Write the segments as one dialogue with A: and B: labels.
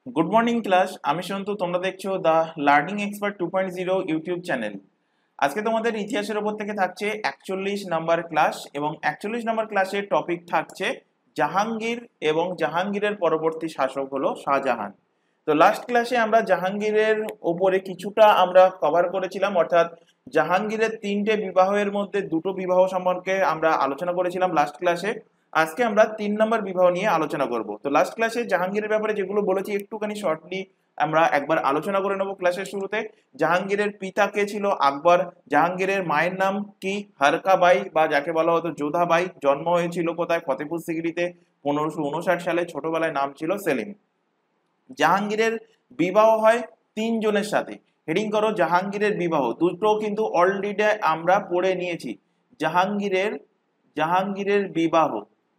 A: Good morning class. আমি সন্তু, তোমরা দেখছো the learning expert 2.0 YouTube channel. আজকে তোমাদের ইতিহাসের উপর থেকে থাকছে 41 নাম্বার ক্লাস এবং 41 নাম্বার ক্লাসের টপিক থাকছে জাহাঙ্গীর এবং জাহাঙ্গীরের পরবর্তী শাসক হলো শাহজাহান। তো লাস্ট ক্লাসে আমরা জাহাঙ্গীরের ওপরে কিছুটা আমরা কভার করেছিলাম, অর্থাৎ জাহাঙ্গীরের তিনটে বিবাহের মধ্যে দুটো বিবাহ সম্পর্কে আমরা আলোচনা করেছিলাম লাস্ট ক্লাসে। আজকে আমরা 3 নম্বর বিবাহ নিয়ে আলোচনা করব। তো লাস্ট ক্লাসে জাহাঙ্গীরের ব্যাপারে যেগুলো বলেছি একটুখানি শর্টলি আমরা একবার আলোচনা করে নেব ক্লাসের শুরুতে। জাহাঙ্গীরের পিতা কে ছিল? আকবর। জাহাঙ্গীরের মায়ের নাম কি? হরকাবাই, বা যাকে বলা হতো যোধাবাই। জন্ম হয়েছিল কোথায়? ফতেপুর সিক্রিতে 1559 সালে। ছোটবেলায় নাম ছিল সেলিম। জাহাঙ্গীরের বিবাহ হয় 3 জনের সাথে। হেডিং করো জাহাঙ্গীরের বিবাহ। দুটো কিন্তু অলরেডি আমরা পড়ে নিয়েছি। জাহাঙ্গীরের জাহাঙ্গীরের বিবাহ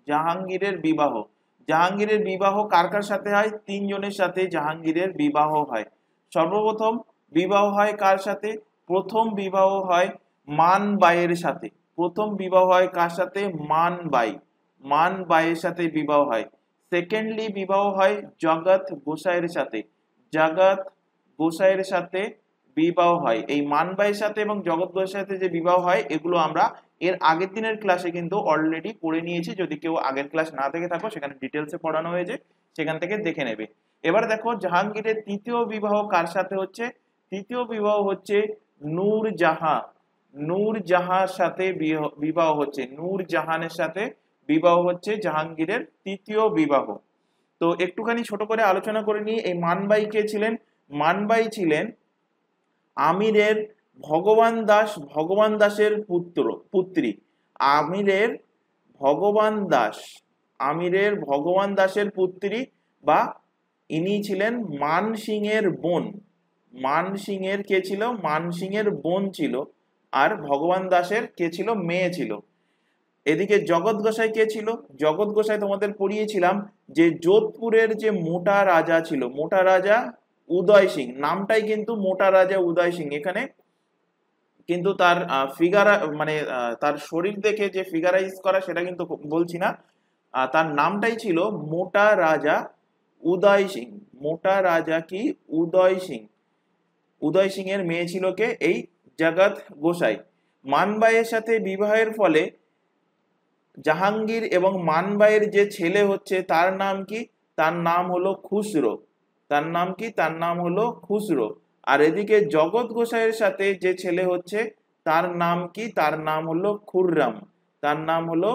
A: জাহাঙ্গীরের বিবাহ জাহাঙ্গীরের বিবাহ কার কার সাথে হয়? 3 জনের সাথে জাহাঙ্গীরের বিবাহ হয়। সর্বপ্রথম বিবাহ হয় কার সাথে? প্রথম বিবাহ হয় মানবাইয়ের সাথে। প্রথম বিবাহ হয় কার সাথে? মানবাইয়ের সাথে বিবাহ হয়। সেকেন্ডলি বিবাহ হয় জগৎ গোসাইয়ের সাথে। জগৎ গোসাইয়ের সাথে বিবাহ হয়। এই মানবাইয়ের সাথে এবং জগৎ গোসাইয়ের সাথে যে বিবাহ হয় এগুলো আমরা এর আগের দিনের ক্লাসে কিন্তু অলরেডি পড়ে নিয়েছি। যদি কেউ আগের ক্লাস না দেখে থাকো সেখানে ডিটেলসে পড়ানো হয়েছে, সেখান থেকে দেখে নেবে। এবার দেখো জাহাঙ্গীরের তৃতীয় বিবাহ কার সাথে হচ্ছে? তৃতীয় বিবাহ হচ্ছে নূরজাহাঁ। নূরজাহাঁর সাথে বিবাহ হচ্ছে। নূরজাহানের সাথে বিবাহ হচ্ছে জাহাঙ্গীরের তৃতীয় বিবাহ। তো একটুখানি ছোট করে আলোচনা করে নিই। এই মানবাই কে ছিলেন? মানবাই ছিলেন আমিরের ভগবান দাসের পুত্রী। আমিরের ভগবান দাসের পুত্রী, বা ইনি ছিলেন মান সিং এর বোন। মান সিং এর কে ছিল? মান সিং এর বোন ছিল। আর ভগবান দাসের কে ছিল? মেয়ে ছিল। এদিকে জগৎ গোসাই কে ছিল? জগৎ গোসাই তোমাদের পড়িয়েছিলাম যে যোধপুরের যে মোটা রাজা ছিল, মোটা রাজা উদয় সিং। নামটাই কিন্তু মোটা রাজা উদয় সিং। এখানে কিন্তু তার ফিগার, মানে তার শরীর দেখে যে ফিগারাইজ করা সেটা কিন্তু বলছি না। তার নামটাই ছিল মোটা রাজা উদয় সিং। মোটা রাজা কি? উদয় সিং। উদয় সিং এর মেয়ে ছিল কে? এই জগৎ গোসাই। মানবাইয়ের সাথে বিবাহের ফলে জাহাঙ্গীর এবং মানবাইয়ের যে ছেলে হচ্ছে তার নাম কি? তার নাম হলো খুসরো। তার নাম কি? তার নাম হলো খুসরো। আর এদিকে জগৎ গোসাইয়ের সাথে যে ছেলে হচ্ছে তার নাম কি? তার নাম হলো খুররাম। তার নাম হলো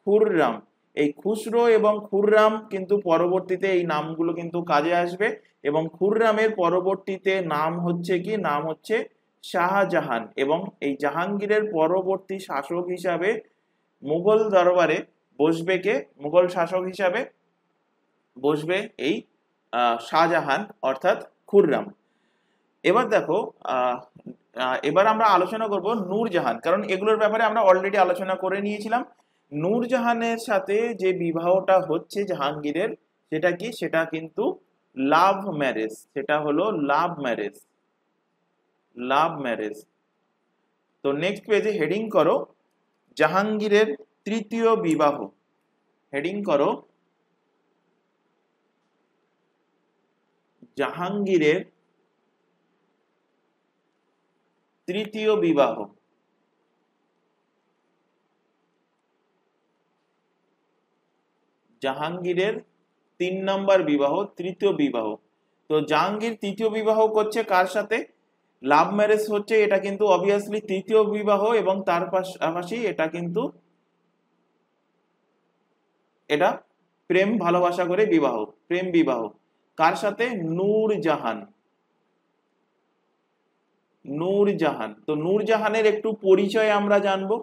A: খুররাম। এই খুসরো এবং খুররাম কিন্তু পরবর্তীতে এই নামগুলো কিন্তু কাজে আসবে। এবং খুররামের পরবর্তীতে নাম হচ্ছে কি? নাম হচ্ছে শাহজাহান। এবং এই জাহাঙ্গীরের পরবর্তী শাসক হিসাবে মুঘল দরবারে বসবে কে? মুঘল শাসক হিসাবে বসবে এই শাহজাহান, অর্থাৎ খুররাম। এবার দেখো এবার আমরা আলোচনা করব নূরজাহান, কারণ এগুলোর ব্যাপারে আমরা অলরেডি আলোচনা করে নিয়েছিলাম। নূরজাহানের সাথে যে বিবাহটা হচ্ছে জাহাঙ্গীরের, সেটা কি? সেটা কিন্তু লাভ ম্যারেজ। সেটা হলো লাভ ম্যারেজ। Love marriage. তো নেক্সট পেজে হেডিং করো জাহাঙ্গীরের তৃতীয় বিবাহ। হেডিং করো জাহাঙ্গীরের তৃতীয় বিবাহ। জাহাঙ্গীরের 3 নম্বর বিবাহ, তৃতীয় বিবাহ। তো জাহাঙ্গীর তৃতীয় বিবাহ করছে কার সাথে? লাভ ম্যারেজ হচ্ছে, এটা কিন্তু অবভিয়াসলি তৃতীয় বিবাহ, এবং তার পাশাপাশি এটা কিন্তু এটা প্রেম ভালোবাসা করে বিবাহ, প্রেম বিবাহ। কার সাথে? নূরজাহান। নূরজাহান। তো নূরজাহানের একটু পরিচয় আমরা জানবো।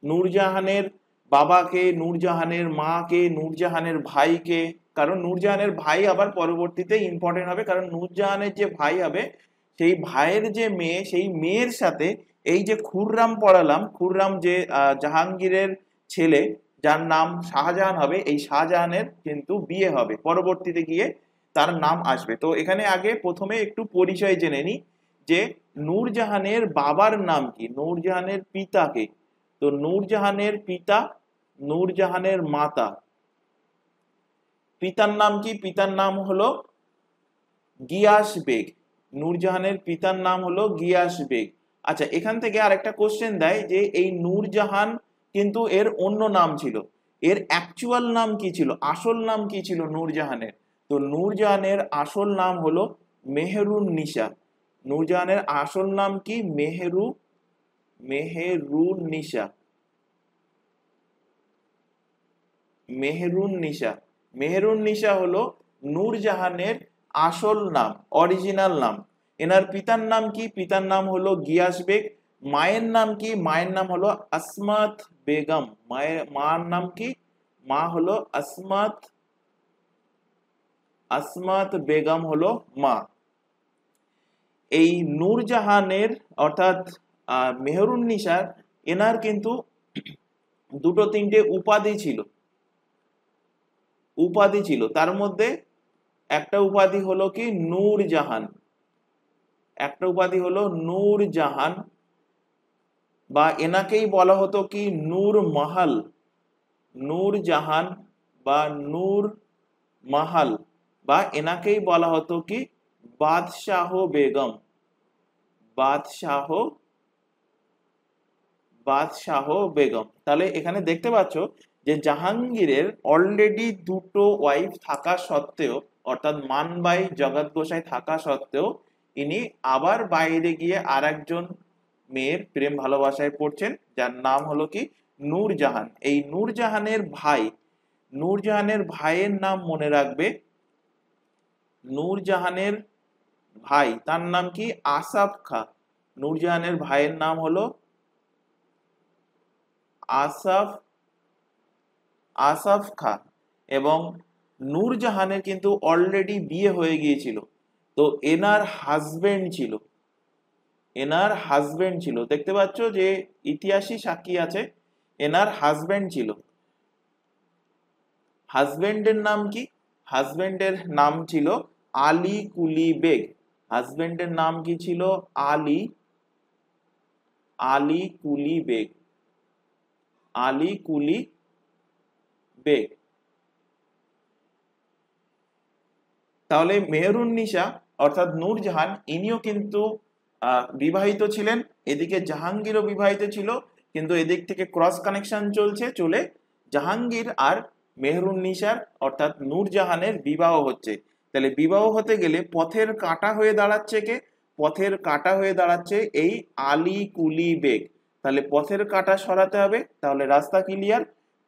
A: নূরজাহানের বাবাকে, নূরজাহানের মাকে, নূরজাহানের ভাইকে। কারণ নূরজাহানের ভাই আবার পরবর্তীতে ইম্পর্টেন্ট হবে, কারণ নূরজাহানের যে ভাই হবে সেই ভাইয়ের যে মেয়ে, সেই মেয়ের সাথে এই যে খুররাম পড়ালাম, খুররাম যে জাহাঙ্গীরের ছেলে, যার নাম শাহজাহান হবে, এই শাহজাহানের কিন্তু বিয়ে হবে পরবর্তীতে গিয়ে, তার নাম আসবে। তো এখানে আগে প্রথমে একটু পরিচয় জেনে নিই যে নূরজাহানের বাবার নাম কি, নূরজাহানের পিতাকে। তো নূরজাহানের পিতা, নূরজাহানের মাতা। পিতার নাম কি? পিতার নাম হলো গিয়াস বেগ, নূরজাহানের পিতার নাম হলো গিয়াস বেগ। আচ্ছা, এখান থেকে আরেকটা কোশ্চেন দেয় যে এই নূরজাহান কিন্তু এর অন্য নাম ছিল, এর অ্যাকচুয়াল নাম কি ছিল, আসল নাম কি ছিল নূরজাহানের? তো নূরজাহানের আসল নাম হলো মেহেরুন্নিসা। নূরজাহানের আসল নাম কি? মেহেরুন্নিসা। মেহেরুন্নিসা, মেহেরুন্নিসা হলো নূরজাহানের আসল নাম, অরিজিনাল নাম। এনার পিতার নাম কি? পিতার নাম হলো গিয়াস বেগ। মায়ের নাম কি? মায়ের নাম হলো আসমাত বেগম। মার নাম কি? মা হলো আসমাত বেগম হলো মা। এই নূরজাহানের অর্থাৎ মেহেরুন্নিসার এনার কিন্তু দুটো তিনটে উপাধি ছিল। তার মধ্যে একটা উপাধি হলো কি নূরজাহান, একটা উপাধি হলো নূরজাহান, বা এনাকেই বলা হতো কি নূর মহল। নূরজাহান বা নূর মহল, বা এনাকেই বলা হতো কি বাদশাহ বেগম। বাদশাহ বেগম। তাহলে এখানে দেখতে পাচ্ছ যে জাহাঙ্গীরের অলরেডি দুটো ওয়াইফ থাকা সত্ত্বেও, অর্থাৎ মানবাই জগৎ গোসাই থাকা সত্ত্বেও, ইনি আবার বাইরে গিয়ে আর একজন মেয়ের প্রেম ভালোবাসায় পড়ছেন, যার নাম হলো কি নূরজাহান। এই নূরজাহানের ভাইয়ের নাম মনে রাখবে। নূরজাহানের ভাই, তার নাম কি আসাফ খা। নূরজাহানের ভাইয়ের নাম হলো আসাফ খা। এবং নূরজাহানের কিন্তু অলরেডি বিয়ে হয়ে গিয়েছিল, তো এনার হাজবেন্ড ছিল, দেখতে পাচ্ছ যে ইতিহাসই সাক্ষী আছে, এনার হাজবেন্ড ছিল। হাজবেন্ডের নাম কি? হাজবেন্ডের নাম ছিল আলী কুলি বেগ। হাজবেন্ডের নাম কি ছিল? আলী কুলি বেগ। তাহলে মেহেরুন্নিসা অর্থাৎ নূরজাহান ইনিও কিন্তু বিবাহিত ছিলেন, এদিকে জাহাঙ্গীরও বিবাহিত ছিল, কিন্তু এদিক থেকে ক্রস কানেকশন চলে জাহাঙ্গীর আর মেহেরুন্নিসার অর্থাৎ নূরজাহানের বিবাহ হচ্ছে। তাহলে বিবাহ হতে গেলে পথের কাঁটা হয়ে দাঁড়াচ্ছে এই আলী কুলি বেগ। তাহলে পথের কাঁটা সরাতে হবে, তাহলে রাস্তা ক্লিয়ার।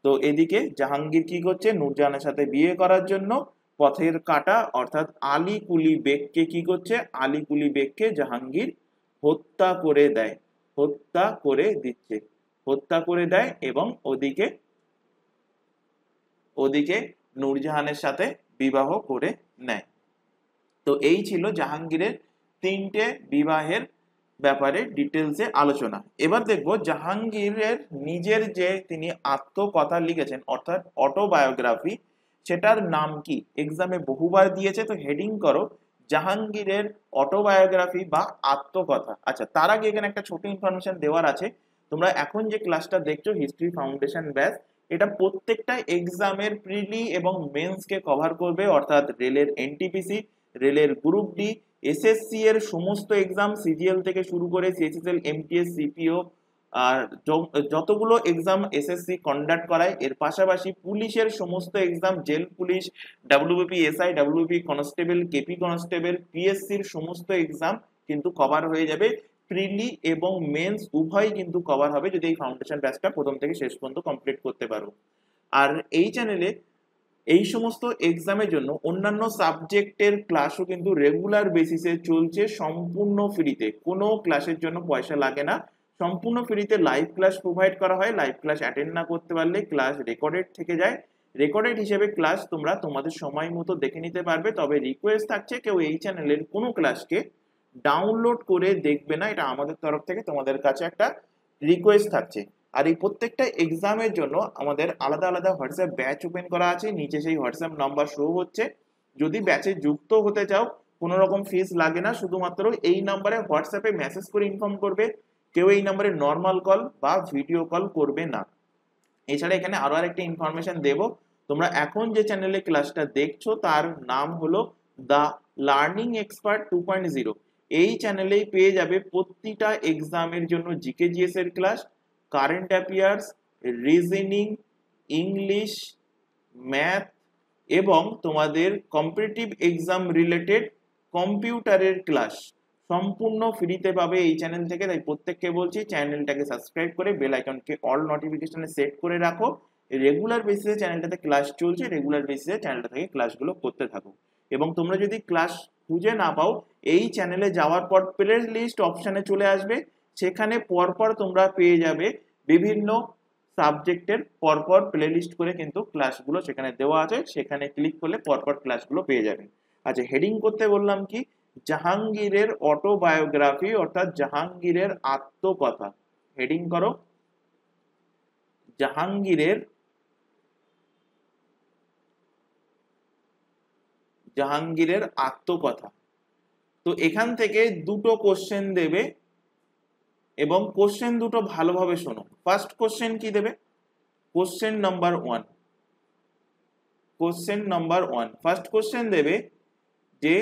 A: তো এদিকে জাহাঙ্গীর কি করছে? নূরজাহানের সাথে বিয়ে করার জন্য পথের কাঁটা অর্থাৎ আলী কুলি বেগকে কি করছে? আলী কুলি বেগকে জাহাঙ্গীর হত্যা করে দেয় এবং ওদিকে নূরজাহানের সাথে বিবাহ করে নেয়। তো এই ছিল জাহাঙ্গীরের তিনটে বিবাহের ব্যাপারে ডিটেলসে আলোচনা। এবার দেখব জাহাঙ্গীরের নিজের যে তিনি আত্মকথা লিখেছেন অর্থাৎ অটোবায়োগ্রাফি, সেটার নাম কি? এক্সামে বহুবার দিয়েছে, তো হেডিং করো জাহাঙ্গীরের অটোবায়োগ্রাফি বা আত্মকথা। আচ্ছা, তার আগে এখানে একটা ছোট ইনফরমেশন দেওয়ার আছে। তোমরা এখন যে ক্লাসটা দেখছো হিস্ট্রি ফাউন্ডেশন ব্যাচ, এটা প্রত্যেকটা এক্সামের প্রিলি এবং মেন্সকে কভার করবে, অর্থাৎ রেলের এনটিপিসি, রেলের গ্রুপ ডি, এসএসসি এর সমস্ত এক্সাম, সিজিএল থেকে শুরু করে সিএসএসএল, এমটিএস, সিপিও, আর যতগুলো এক্সাম এসএসসি কন্ডাক্ট করায়, এর পাশাপাশি পুলিশের সমস্ত exam, jail police, WBP SI, WBP constable, KP constable, পিএসসির সমস্ত এক্সাম কিন্তু কভার হয়ে যাবে। প্রিলি এবং মেন্স উভয় কিন্তু কভার হবে যদি এই ফাউন্ডেশন ব্যাচটা প্রথম থেকে শেষ পর্যন্ত কমপ্লিট করতে পারো। আর এই চ্যানেলে এই সমস্ত এক্সামের জন্য অন্যান্য সাবজেক্টের ক্লাসও কিন্তু রেগুলার বেসিসে চলছে, সম্পূর্ণ ফ্রিতে, কোনো ক্লাসের জন্য পয়সা লাগে না, সম্পূর্ণ ফ্রিতে লাইভ ক্লাস প্রোভাইড করা হয়। লাইভ ক্লাস অ্যাটেন্ড না করতে পারলে ক্লাস রেকর্ডেড থেকে যায়, রেকর্ডেড হিসেবে ক্লাস তোমরা তোমাদের সময় মতো দেখে নিতে পারবে। তবে রিকোয়েস্ট থাকছে কেউ এই চ্যানেলের কোনো ক্লাসকে ডাউনলোড করে দেখবে না, এটা আমাদের তরফ থেকে তোমাদের কাছে একটা রিকোয়েস্ট থাকছে। আর এই প্রত্যেকটা এক্সামের জন্য আমাদের আলাদা আলাদা হোয়াটসঅ্যাপ ব্যাচ ওপেন করা আছে, নিচে সেই হোয়াটসঅ্যাপ নাম্বার শো হচ্ছে। যদি ব্যাচে যুক্ত হতে চাও কোনো রকম ফিস লাগে না, শুধুমাত্র এই নাম্বারে হোয়াটসঅ্যাপে মেসেজ করে ইনফর্ম করবে, কেউ এই নাম্বারে নর্মাল কল বা ভিডিও কল করবে না। এছাড়া এখানে আরো আরেকটা ইনফরমেশন দেব, তোমরা এখন যে চ্যানেলে ক্লাসটা দেখছো তার নাম হলো দ্য লার্নিং এক্সপার্ট 2.0 এই চ্যানেলেই পেয়ে যাবে প্রতিটা এক্সামের জন্য জিকে জিএস এর class, current affairs, reasoning, English, math এবং তোমাদের কম্পিটিটিভ এক্সাম রিলেটেড কম্পিউটারের ক্লাস সম্পূর্ণ ফ্রিতে পাবে এই চ্যানেল থেকে। তাই প্রত্যেককে বলছি চ্যানেলটাকে সাবস্ক্রাইব করে বেল আইকনকে অল নোটিফিকেশনে সেট করে রাখো। রেগুলার বেসিসে চ্যানেলটাতে ক্লাস চলছে, রেগুলার বেসিসে চ্যানেলটা থেকে ক্লাসগুলো করতে থাকো। এবং তোমরা যদি ক্লাস খুঁজে না পাও, এই চ্যানেলে যাওয়ার পর প্লে লিস্ট অপশানে চলে আসবে, সেখানে পরপর তোমরা পেয়ে যাবে বিভিন্ন সাবজেক্টের পরপর প্লে লিস্ট করে কিন্তু ক্লাসগুলো সেখানে দেওয়া আছে, সেখানে ক্লিক করলে পরপর ক্লাসগুলো পেয়ে যাবে। আচ্ছা, হেডিং করতে বললাম কি, জাহাঙ্গীরের অটোবায়োগ্রাফি অর্থাৎ জাহাঙ্গীরের আত্মকথা। হেডিং করো জাহাঙ্গীরের আত্মকথা। তো এখান থেকে দুটো কোশ্চেন দেবে এবং কোশ্চেন দুটো ভালোভাবে শোনো। ফার্স্ট কোশ্চেন কি দেবে? Question number one first question দেবে যে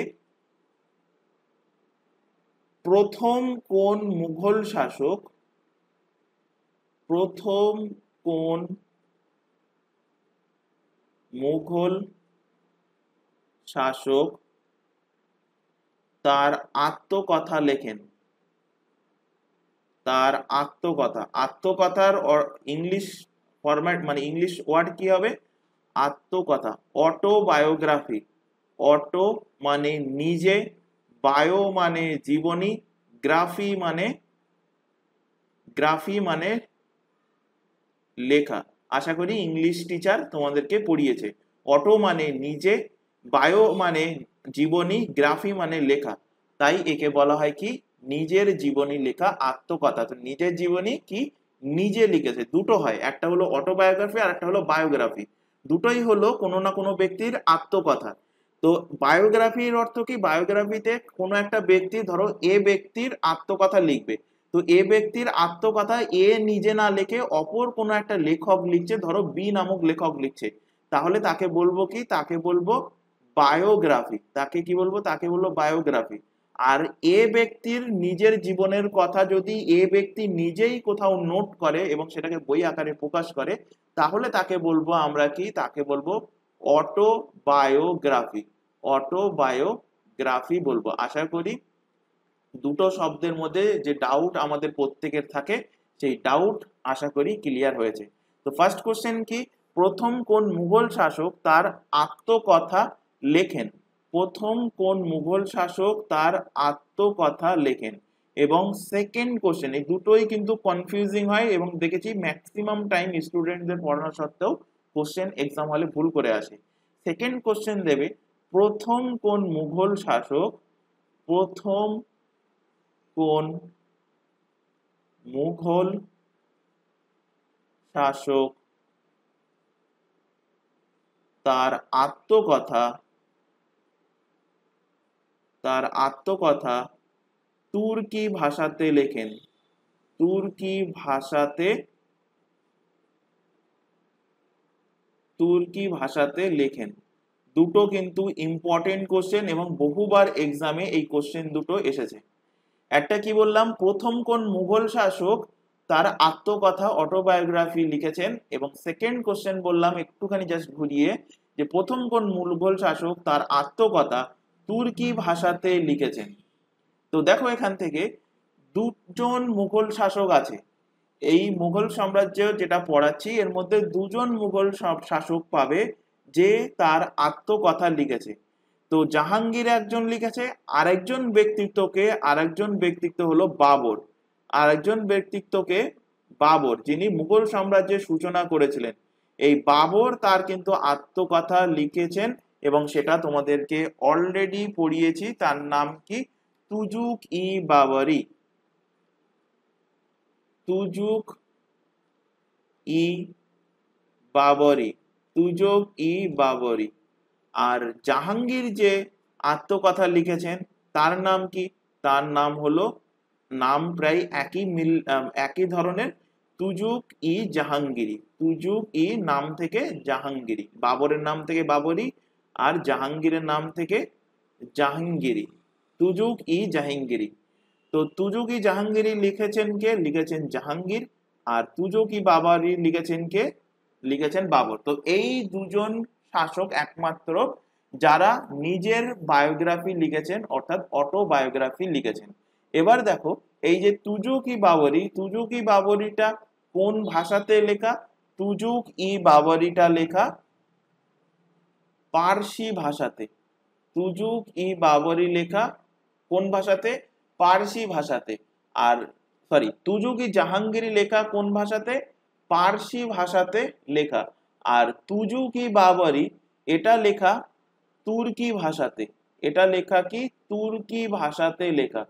A: প্রথম কোন মুঘল শাসক তার আত্মকথা লেখেন। আত্মকথার ইংলিশ ফরম্যাট মানে ইংলিশ ওয়ার্ড কি হবে? আত্মকথা। অটোবায়োগ্রাফি, অটো মানে নিজে, বায়ো মানে জীবনী, গ্রাফি মানে লেখা। আশা করি ইংলিশ টিচার তোমাদেরকে পড়িয়েছে। অটো মানে নিজে, বায়ো মানে জীবনী, গ্রাফি মানে লেখা। তাই একে বলা হয় কি? নিজের জীবনী লেখা আত্মকথা। তো নিজের জীবনী কি নিজে লিখেছে, দুটো হয়, একটা হলো অটোবায়োগ্রাফি আর একটা হলো বায়োগ্রাফি। দুটোই হলো কোনো না কোনো ব্যক্তির আত্মকথা। তো বায়োগ্রাফির অর্থ কি? বায়োগ্রাফিতে কোনো একটা ব্যক্তি, ধরো এ ব্যক্তির আত্মকথা লিখবে, তো এ ব্যক্তির আত্মকথা এ নিজে না লিখে অপর কোনো একটা লেখক লিখছে, ধরো বি নামক লেখক লিখছে, তাহলে তাকে বলবো কি? তাকে বলবো বায়োগ্রাফি। তাকে বলবো বায়োগ্রাফি। আর এ ব্যক্তির নিজের জীবনের কথা যদি এ ব্যক্তি নিজেই কোথাও নোট করে এবং সেটাকে বই আকারে প্রকাশ করে, তাহলে তাকে বলবো আমরা কি? তাকে বলবো অটোবায়োগ্রাফি বলবো। আশা করি দুটো শব্দের মধ্যে যে ডাউট আমাদের প্রত্যেকের থাকে, সেই ডাউট আশা করি ক্লিয়ার হয়েছে। তো ফার্স্ট কোশ্চেন কি? প্রথম কোন মুঘল শাসক তার আত্মকথা লেখেন? এবং সেকেন্ড কোশ্চেন, এই দুটোই কিন্তু কনফিউজিং হয় এবং দেখেছি ম্যাক্সিমাম টাইম স্টুডেন্টদের পড়ানো সত্ত্বেও কোশ্চেন এক্সাম হলে ভুল করে আসে। সেকেন্ড কোশ্চেন দেবে প্রথম কোন মুঘল শাসক তার আত্মকথা তুর্কি ভাষাতে লেখেন। দুটো কিন্তু ইম্পর্টেন্ট কোশ্চেন এবং বহুবার এক্সামে এই কোশ্চেন দুটো এসেছে। একটা কি বললাম? প্রথম কোন মুঘল শাসক তার আত্মকথা অটোবায়োগ্রাফি লিখেছেন। এবং সেকেন্ড কোশ্চেন বললাম একটুখানি জাস্ট ঘুরিয়ে, যে প্রথম কোন মুঘল শাসক তার আত্মকথা তুর্কি ভাষাতে লিখেছেন। তো দেখো এখান থেকে দুজন মুঘল শাসক আছে। এই মুঘল সাম্রাজ্য যেটা পড়াচ্ছি এর মধ্যে দুজন মুঘল শাসক পাবে যে তার আত্মকথা লিখেছে। তো জাহাঙ্গীর একজন লিখেছে, আরেকজন ব্যক্তিত্ব হলো বাবর, যিনি মুঘল সাম্রাজ্যের সূচনা করেছিলেন। এই বাবর তার কিন্তু আত্মকথা লিখেছেন এবং সেটা তোমাদেরকে অলরেডি পড়িয়েছি। তার নাম কি? তুজুক ই বাবরি। আর জাহাঙ্গীর যে আত্মকথা লিখেছেন তার নাম কি? তার নাম হলো, নাম প্রায় একই ধরনের, তুজুক ই নাম থেকে জাহাঙ্গীরি। বাবরের নাম থেকে বাবরি আর জাহাঙ্গীরের নাম থেকে জাহাঙ্গীরি, তুজুক ই জাহাঙ্গীরি। তো তুজুক ই জাহাঙ্গীরি লিখেছেন কে? লিখেছেন জাহাঙ্গীর। আর তুজুক ই বাবরি লিখেছেন কে? লিখেছেন বাবর। তো এই দুজন শাসক একমাত্র যারা নিজের বায়োগ্রাফি লিখেছেন, অর্থাৎ অটোবায়োগ্রাফি লিখেছেন। এবার দেখো এই যে তুজুক ই বাবরি, তুজুক ই বাবরিটা কোন ভাষাতে লেখা? তুজুক ই বাবরিটা লেখা পার্সি ভাষাতে। তুজুক ই বাবরি লেখা কোন ভাষাতে? পার্সি ভাষাতে। আর সরি, তুজুক ই জাহাঙ্গীরি লেখা কোন ভাষাতে? পার্সি ভাষাতে লেখা। আর তুজুক ই বাবরি এটা লেখা তুর্কি ভাষাতে। এটা লেখা কি? তুর্কি ভাষাতে লেখা,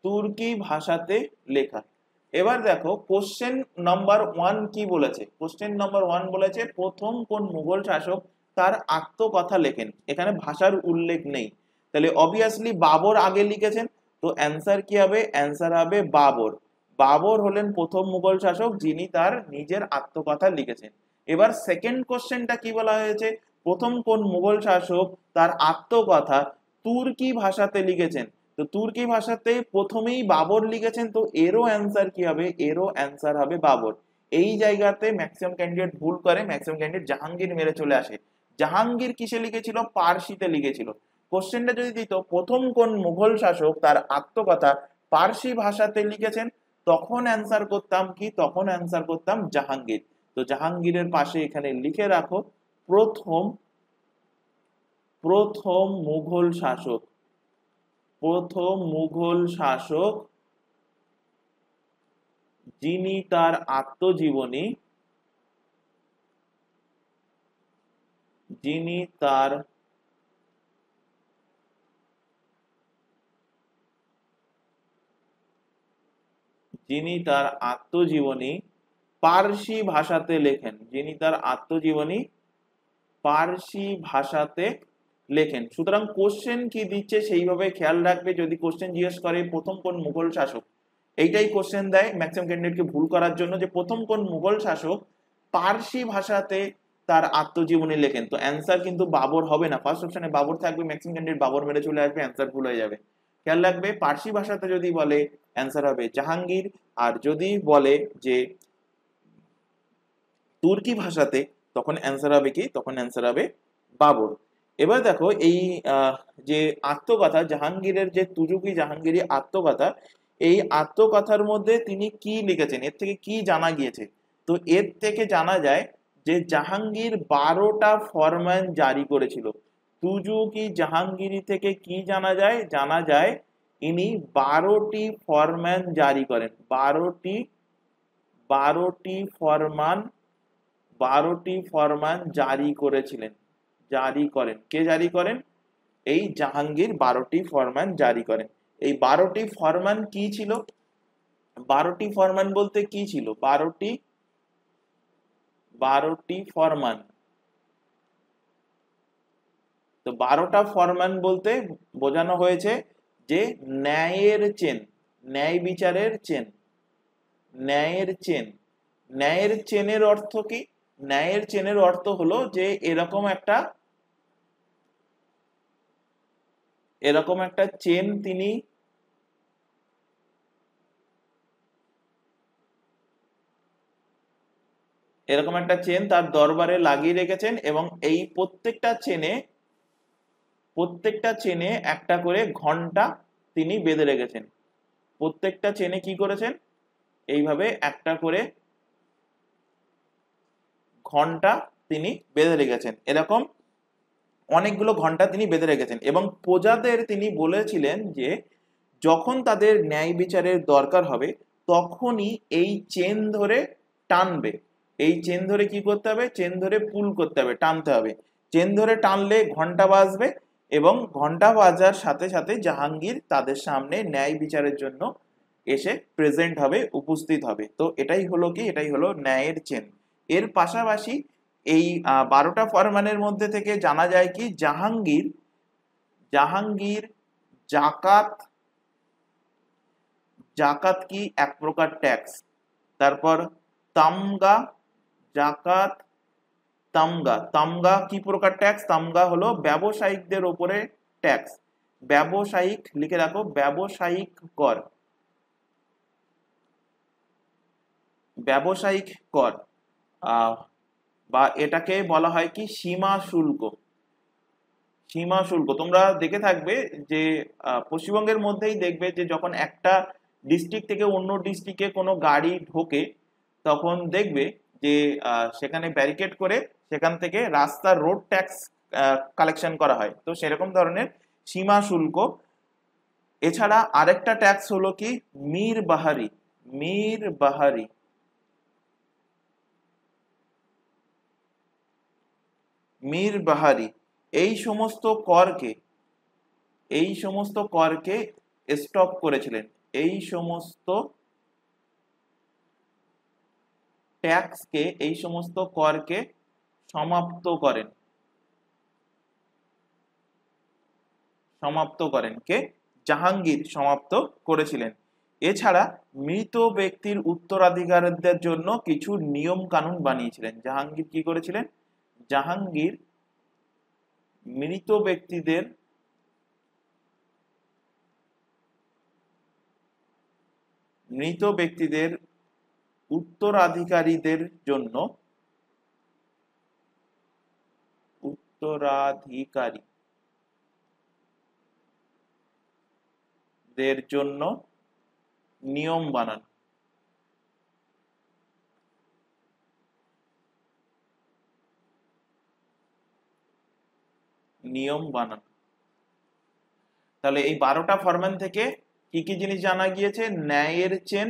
A: তুর্কি ভাষাতে লেখা। এবার দেখো কোশ্চেন নাম্বার 1 কি বলেছে? কোশ্চেন নাম্বার 1 বলেছে প্রথম কোন মুঘল শাসক তার আত্মকথা লেখেন। এখানে ভাষার উল্লেখ নেই, তাহলে অবভিয়াসলি বাবর আগে লিখেছেন। তো অ্যান্সার কি হবে? অ্যান্সার হবে বাবর। বাবর হলেন প্রথম মুঘল শাসক যিনি তার নিজের আত্মকথা লিখেছেন। এবার সেকেন্ড কোশ্চেনটা কি বলা হয়েছে? প্রথম কোন মুঘল শাসক তার আত্মকথা তুর্কি ভাষাতে লিখেছেন। তো তুর্কি ভাষাতে প্রথমেই বাবর লিখেছেন, তো এরও অ্যান্সার কি হবে? এরও অ্যান্সার হবে বাবর। এই জায়গাতে ম্যাক্সিমাম ক্যান্ডিডেট ভুল করে, ম্যাক্সিমাম ক্যান্ডিডেট জাহাঙ্গীর মেরে চলে আসে। জাহাঙ্গীর কিসে লিখেছিল? পার্সিতে লিখেছিল। কোশ্চেনটা যদি দিত প্রথম কোন মুঘল শাসক তার আত্মকথা পার্সি ভাষাতে লিখেছেন, তখন অ্যান্সার করতাম কি? তখন অ্যান্সার করতাম জাহাঙ্গীর। তো জাহাঙ্গীরের পাশে এখানে লিখে রাখো প্রথম প্রথম মুঘল শাসক, প্রথম মুঘল শাসক যিনি তার আত্মজীবনী, যিনি তার আত্মজীবনী পার্সি ভাষাতে লেখেন, যিনি তার আত্মজীবনী পার্সি ভাষাতে লেখেন। সুতরাং কোশ্চেন কি দিচ্ছে সেইভাবে খেয়াল রাখবে। যদি কোশ্চেন জিজ্ঞেস করে প্রথম কোন মুঘল শাসক, এইটাই কোশ্চেন দেয় ম্যাক্সিমাম ক্যান্ডিডেটকে ভুল করার জন্য, যে প্রথম কোন মুঘল শাসক পার্সি ভাষাতে তার আত্মজীবনী লেখেন। তো অ্যান্সার কিন্তু বাবর হবে না, ফার্স্ট অপশনে বাবর থাকবে, ম্যাক্সিমাম ক্যান্ডিডেট বাবর মেরে চলে আসবে, অ্যান্সার ভুল হয়ে যাবে। খেয়াল রাখবে পার্সি ভাষাতে যদি বলে অ্যান্সার হবে জাহাঙ্গীর, আর যদি বলে যে তুর্কি ভাষাতে তখন অ্যান্সার হবে কি? তখন অ্যান্সার হবে বাবর। এবার দেখো এই যে আত্মকথা জাহাঙ্গীরের, যে তুজুক ই জাহাঙ্গীরি আত্মকথা, এই আত্মকথার মধ্যে তিনি কি লিখেছেন, এর থেকে কি জানা গিয়েছে? তো এর থেকে জানা যায় যে জাহাঙ্গীর 12টা ফরমান জারি করেছিল। তুজুক ই জাহাঙ্গীরি থেকে কি জানা যায়? জানা যায় ইনি 12টি ফরমান জারি করেন। 12টি ফরমান, 12টি ফরমান জারি করেছিলেন, জারি করেন। কে জারি করেন? এই জাহাঙ্গীর 12টি ফরমান জারি করেন। এই 12টি ফরমান কি ছিল? 12টি ফরমান বলতে কি ছিল? 12টি ফরমান, তো 12টা ফরমান বলতে বোঝানো হয়েছে যে ন্যায়ের চেন, ন্যায় বিচারের চেন, ন্যায়ের চেন। ন্যায়ের চেনের অর্থ কি? ন্যায়ের চেনের অর্থ হলো যে এরকম একটা চেন তিনি এরকম একটা চেন তার দরবারে লাগিয়ে রেখেছেন, এবং এই প্রত্যেকটা চেনে একটা করে ঘন্টা তিনি বেঁধে রেখেছেন। প্রত্যেকটা চেনে কি করেছেন? এইভাবে একটা করে ঘন্টা তিনি বেঁধে রেখেছেন। এরকম অনেকগুলো ঘন্টা তিনি বেঁধে রেখেছেন, এবং প্রজাদের তিনি বলেছিলেন যে যখন তাদের ন্যায় বিচারের দরকার হবে তখনই এই চেন ধরে টানবে। এই চেন ধরে কি করতে হবে? চেন ধরে পুল করতে হবে, টানতে হবে। চেন ধরে টানলে ঘন্টা বাজবে, এবং ঘন্টা বাজার সাথে সাথে জাহাঙ্গীর তাদের সামনে ন্যায় বিচারের জন্য এসে প্রেজেন্ট হবে, উপস্থিত হবে। তো এটাই হলো কি? এটাই হলো ন্যায়ের চেন। এর পাশাপাশি এই 12টা ফরমানের মধ্যে থেকে জানা যায় কি জাহাঙ্গীর জাকাত, জাকাত কি? এক প্রকার ট্যাক্স। তারপর তামগা, জাকাত, তামগা। তামগা কি প্রকার ট্যাক্স? তামগা হলো ব্যবসায়িকদের উপরে ট্যাক্স। ব্যবসায়িক, লিখে রাখো, ব্যবসায়িক কর, ব্যবসায়িক কর, বা এটাকে বলা হয় কি সীমা শুল্ক। সীমা শুল্ক তোমরা দেখে থাকবে যে পশ্চিমবঙ্গের মধ্যেই দেখবে যে যখন একটা ডিস্ট্রিক্ট থেকে অন্য ডিস্ট্রিক্টে কোনো গাড়ি ঢোকে তখন দেখবে যে সেখানে ব্যারিকেড করে সেখান থেকে রাস্তার রোড ট্যাক্স কালেকশন করা হয়, তো সেরকম ধরনের সীমা শুল্ক। এছাড়া আরেকটা ট্যাক্স হলো কি মীর বাহারি, মীর বাহারি, মীর বাহারি এই সমস্ত করকে, এই সমস্ত করকে স্টপ করেছিলেন, এই সমস্ত ট্যাক্সকে, এই সমস্ত করকে সমাপ্ত করেন, সমাপ্ত করেন কে? জাহাঙ্গীর সমাপ্ত করেছিলেন। এছাড়া মৃত ব্যক্তির উত্তরাধিকারীদের জন্য কিছু নিয়ম কানুন বানিয়েছিলেন। জাহাঙ্গীর কি করেছিলেন? জাহাঙ্গীর মৃত ব্যক্তিদের উত্তরাধিকারীদের জন্য, উত্তরাধিকারীদের জন্য নিয়ম বানান, নিয়ম বানান। তাহলে এই 12টা ফরমান থেকে কি কি জিনিস জানা গিয়েছে? ন্যায়ের চেন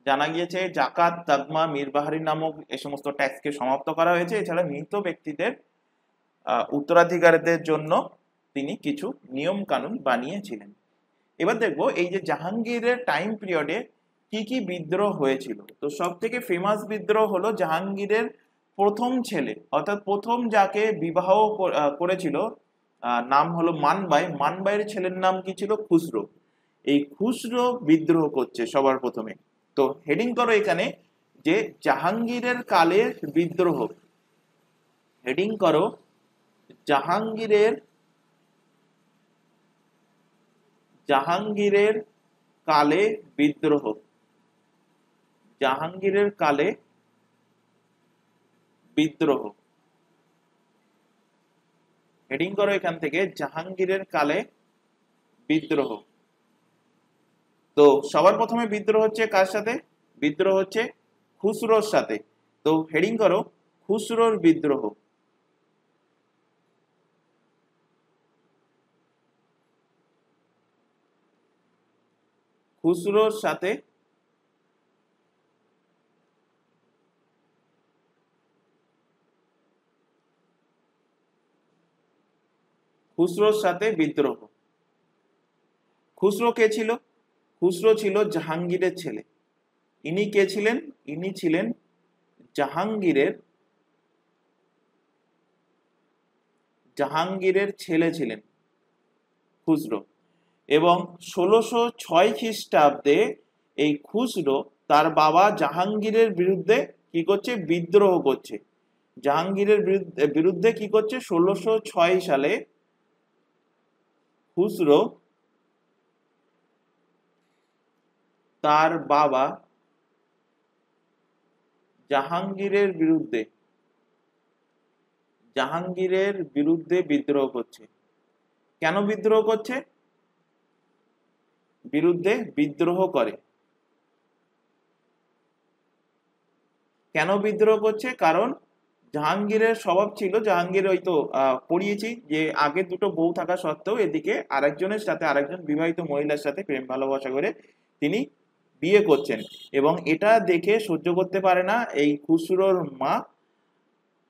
A: জানা গিয়েছে, জাকাত, তাগমা, মীরবাহারি নামক এই সমস্ত ট্যাক্সকে সমাপ্ত করা হয়েছে। এছাড়া মৃত ব্যক্তিদের উত্তরাধিকারীদের জন্য তিনি কিছু নিয়ম কানুন বানিয়েছিলেন। এবার দেখবো এই যে জাহাঙ্গীরের টাইম পিরিয়ডে কি কি বিদ্রোহ হয়েছিল। তো সব থেকে ফেমাস বিদ্রোহ হলো জাহাঙ্গীরের প্রথম ছেলে, অর্থাৎ প্রথম যাকে বিবাহ করেছিল, নাম হলো মানবাই। মানবাইয়ের ছেলের নাম কি ছিল? খুসরো। এই খুসরো বিদ্রোহ করছে সবার প্রথমে। তো হেডিং করো এখানে যে জাহাঙ্গীরের কালের বিদ্রোহ, হেডিং করো জাহাঙ্গীরের, জাহাঙ্গীরের কালে বিদ্রোহ, জাহাঙ্গীরের কালে বিদ্রোহ। হেডিং করো এখান থেকে জাহাঙ্গীরের কালে বিদ্রোহ। তো সবার প্রথমে বিদ্রোহ হচ্ছে কার সাথে? বিদ্রোহ হচ্ছে খুসরোর সাথে। তো হেডিং করো খুসরোর বিদ্রোহ, খুসরোর সাথে খুসরোর সাথে বিদ্রোহ। খুসরো কে ছিল? খুসরো ছিল জাহাঙ্গীরের ছেলে। ইনি কে ছিলেন? ইনি ছিলেন জাহাঙ্গীরের, জাহাঙ্গীরের ছেলে ছিলেন খুসরো। এবং 1606 খ্রিস্টাব্দে এই খুসরো তার বাবা জাহাঙ্গীরের বিরুদ্ধে কি করছে? বিদ্রোহ করছে। জাহাঙ্গীরের বিরুদ্ধে কি করছে? 1606 সালে খুসরো তার বাবা জাহাঙ্গীরের বিরুদ্ধে, জাহাঙ্গীরের বিরুদ্ধে বিদ্রোহ করছে। কেন বিদ্রোহ করছে? বিরুদ্ধে বিদ্রোহ করে। কেন বিদ্রোহ করছে? কারণ জাহাঙ্গীরের স্বভাব ছিল, জাহাঙ্গীর ওই তো পড়িয়েছি যে আগে দুটো বউ থাকা সত্ত্বেও এদিকে আরেকজনের সাথে, আরেকজন বিবাহিত মহিলার সাথে প্রেম ভালোবাসা করে তিনি বিয়ে করছেন, এবং এটা দেখে সহ্য করতে পারে না এই খুসরোর মা।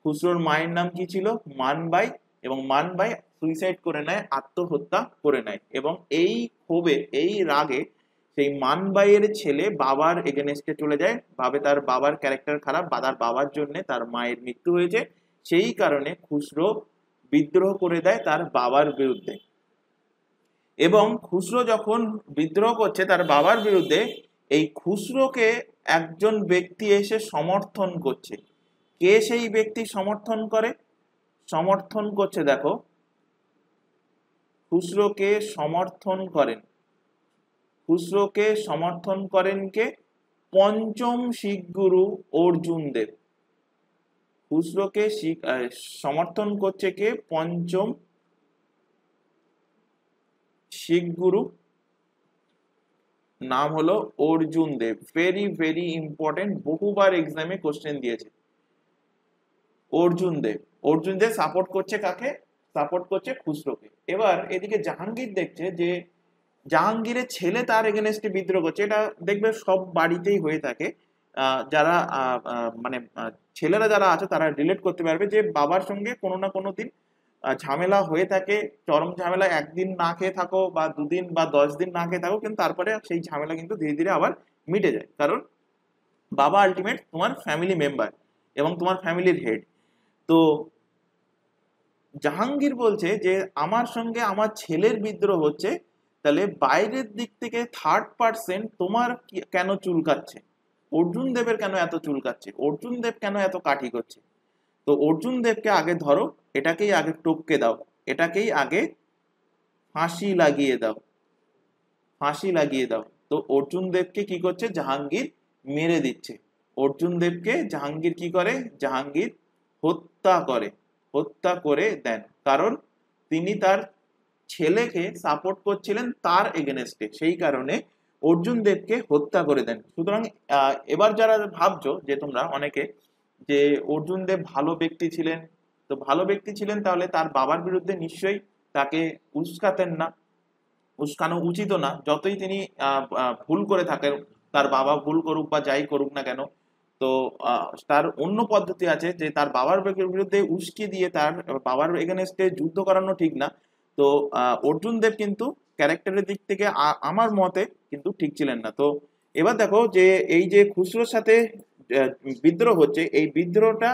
A: খুসরোর মায়ের নাম কি ছিল? মানবাই। এবং মানবাই সুইসাইড করে নেয়, আত্মহত্যা করে নেয়। এবং এই ক্ষোভে, এই রাগে সেই মানবাইয়ের ছেলে বাবার এগেনস্টে চলে যায়, ভাবে তার বাবার ক্যারেক্টার খারাপ, বা তার বাবার জন্য তার মায়ের মৃত্যু হয়েছে, সেই কারণে খুসরো বিদ্রোহ করে দেয় তার বাবার বিরুদ্ধে। এবং খুসরো যখন বিদ্রোহ করছে তার বাবার বিরুদ্ধে, এই খুসরোকে একজন ব্যক্তি এসে সমর্থন করছে। কে সেই ব্যক্তি সমর্থন করে? সমর্থন করছে দেখো খুসরোকে সমর্থন করেন, খুসরোকে সমর্থন করেন কে? পঞ্চম শিখ গুরু অর্জুন দেব। খুসরোকে সমর্থন করছে কে? পঞ্চম শিখ গুরু, নাম হলো অর্জুন দেব। ভেরি ভেরি ইম্পর্টেন্ট, বহুবার এক্সামে কোশ্চেন দিয়েছে। অর্জুন দেব, অর্জুন দেব সাপোর্ট করছে কাকে? সাপোর্ট করছে খুসরোকে। এবার এদিকে জাহাঙ্গীর দেখছে যে জাহাঙ্গীরের ছেলে তার এগেনস্টে বিদ্রোহ করছে। এটা দেখবে সব বাড়িতেই হয়ে থাকে। যারা মানে ছেলেরা যারা আছে তারা রিলেট করতে পারবে যে বাবার সঙ্গে কোনো না কোনো দিন ঝামেলা হয়ে থাকে, চরম ঝামেলা। একদিন না খেয়ে থাকো বা দুদিন বা 10 দিন না খেয়ে থাকো, কিন্তু তারপরে সেই ঝামেলা কিন্তু ধীরে ধীরে আবার মিটে যায়, কারণ বাবা আলটিমেট তোমার ফ্যামিলি মেম্বার এবং তোমার ফ্যামিলির হেড। তো জাহাঙ্গীর বলছে যে আমার সঙ্গে আমার ছেলের বিদ্রোহ হচ্ছে, তাহলে বাইরের দিক থেকে থার্ড পার্সন তোমার কেন চুলকাচ্ছে? অর্জুন দেবের কেন এত চুলকাচ্ছে? অর্জুন দেব কেন এত কাঠি করছে? তো অর্জুন দেবকে আগে ধরো, এটাকেই আগে টপকে দাও, এটাকেই আগে ফাঁসি লাগিয়ে দাও, ফাঁসি লাগিয়ে দাও। তো অর্জুন দেবকে কি করছে? জাহাঙ্গীর মেরে দিচ্ছে। অর্জুন দেবকে জাহাঙ্গীর কি করে? জাহাঙ্গীর হত্যা করে, হত্যা করে দেন, কারণ তিনি তার ছেলেকে সাপোর্ট করছিলেন তার এগেনস্টে, সেই কারণে অর্জুন দেবকে হত্যা করে দেন। সুতরাং এবার যারা ভাবছো যে তোমরা অনেকে যে অর্জুন দেব ভালো ব্যক্তি ছিলেন, তো ভালো ব্যক্তি ছিলেন তাহলে তার বাবার বিরুদ্ধে নিশ্চয়ই তাকে উস্কাতেন না, উস্কানো উচিত না। যতই তিনি ভুল করে থাকেন, তার বাবা ভুল করুক বা যাই করুক না কেন, তো তার অন্য পদ্ধতি আছে যে তার বাবার বিরুদ্ধে উস্কি দিয়ে তার বাবার এগেনস্টে যুদ্ধ করানো ঠিক না। তো অর্জুন দেব কিন্তু ক্যারেক্টারের দিক থেকে আমার মতে কিন্তু ঠিক ছিলেন না। তো এবার দেখো যে এই যে খুসরোর সাথে বিদ্রোহ হচ্ছে, এই বিদ্রোহটা